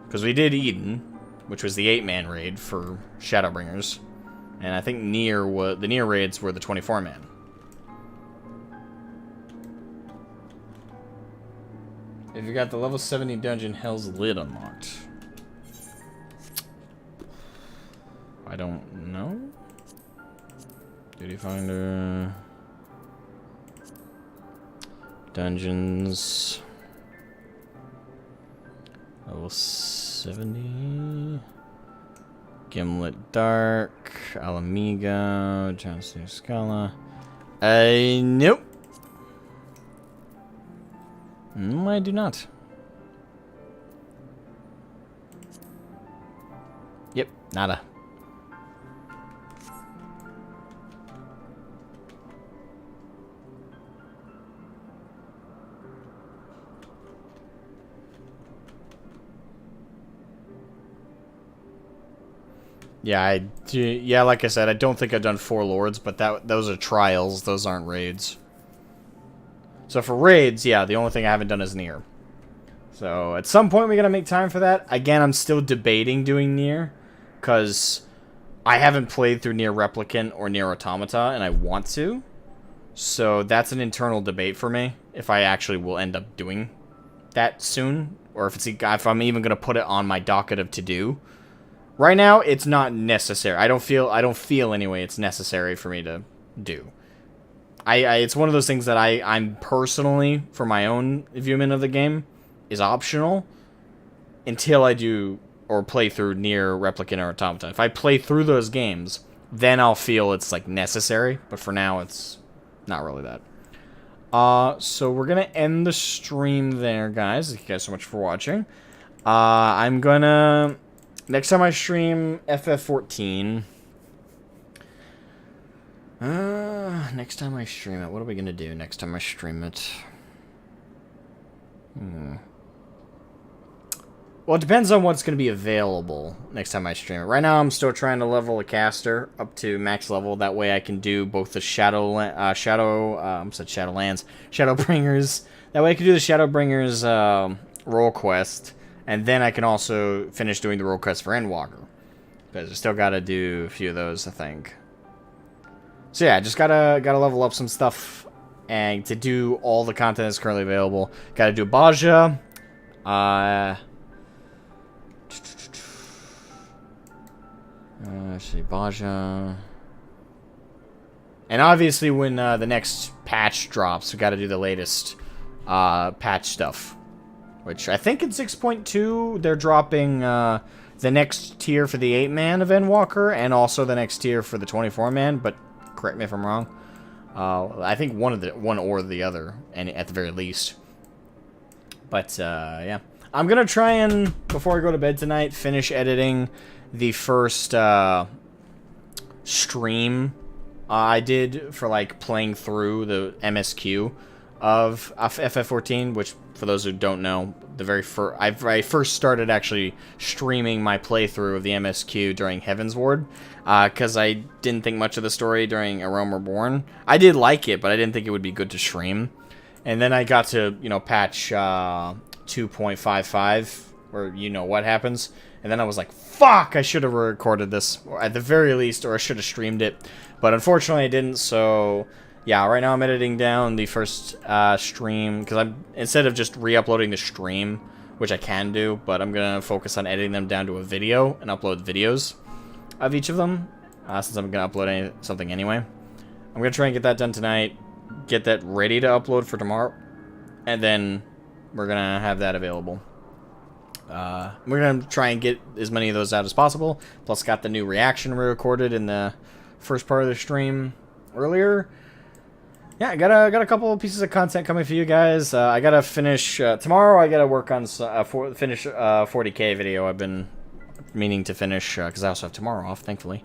Because we did Eden, which was the 8-man raid for Shadowbringers. And I think the near raids were the 24-man. If you got the level 70 dungeon Hell's Lid unlocked. I don't know. Duty Finder. Dungeons. Level 70. Gimlet Dark. Alamigo. Johnson Scala. Nope. No, I do not. Yep, nada. Yeah, like I said, I don't think I've done 4 lords, but those are trials. Those aren't raids. So for raids, yeah, the only thing I haven't done is Nier. So at some point we gotta make time for that. Again, I'm still debating doing Nier, because I haven't played through Nier Replicant or Nier Automata, and I want to. So that's an internal debate for me, if I actually will end up doing that soon, or if I'm even gonna put it on my docket of to do. Right now, it's not necessary. I don't feel anyway it's necessary for me to do. It's one of those things that I'm personally, for my own viewment of the game, is optional until I do or play through Nier Replicant or Automata. If I play through those games, then I'll feel it's like necessary, but for now it's not really that. So we're gonna end the stream there, guys. Thank you guys so much for watching. I'm gonna next time I stream FF14. Next time I stream it, what are we gonna do next time I stream it? Well, it depends on what's going to be available next time I stream it. Right now, I'm still trying to level a caster up to max level. That way I can do both the Shadowbringers. That way I can do the Shadowbringers role quest. And then I can also finish doing the role quest for Endwalker. Because I still got to do a few of those, I think. So yeah, just gotta level up some stuff. And to do all the content that's currently available, gotta do Baja. Let's see, Baja. And obviously when the next patch drops, we gotta do the latest patch stuff. Which I think in 6.2, they're dropping the next tier for the 8-man of Endwalker, and also the next tier for the 24-man, but correct me if I'm wrong. I think one or the other, and at the very least. But, yeah. I'm gonna try and, before I go to bed tonight, finish editing the first stream I did for like playing through the MSQ of FF14, which for those who don't know, I first started actually streaming my playthrough of the MSQ during Heaven's Ward, because I didn't think much of the story during A Realm Reborn. I did like it, but I didn't think it would be good to stream. And then I got to, you know, patch 2.55, where you know what happens. And then I was like, fuck, I should have recorded this, or at the very least, or I should have streamed it. But unfortunately I didn't, so yeah, right now I'm editing down the first stream, because instead of just re-uploading the stream, which I can do, but I'm going to focus on editing them down to a video, and upload videos of each of them, since I'm going to upload something anyway. I'm going to try and get that done tonight, get that ready to upload for tomorrow, and then we're going to have that available. We're going to try and get as many of those out as possible. Plus got the new reaction we recorded in the first part of the stream earlier. Yeah, I got a couple of pieces of content coming for you guys. I got to finish tomorrow. I got to work on finish 40K video. I've been meaning to finish because I also have tomorrow off, thankfully.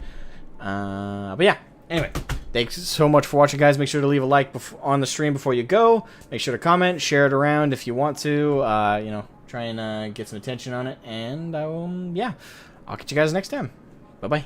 But yeah, anyway, thanks so much for watching, guys. Make sure to leave a like on the stream before you go. Make sure to comment, share it around if you want to. You know, try and get some attention on it. And yeah, I'll catch you guys next time. Bye-bye.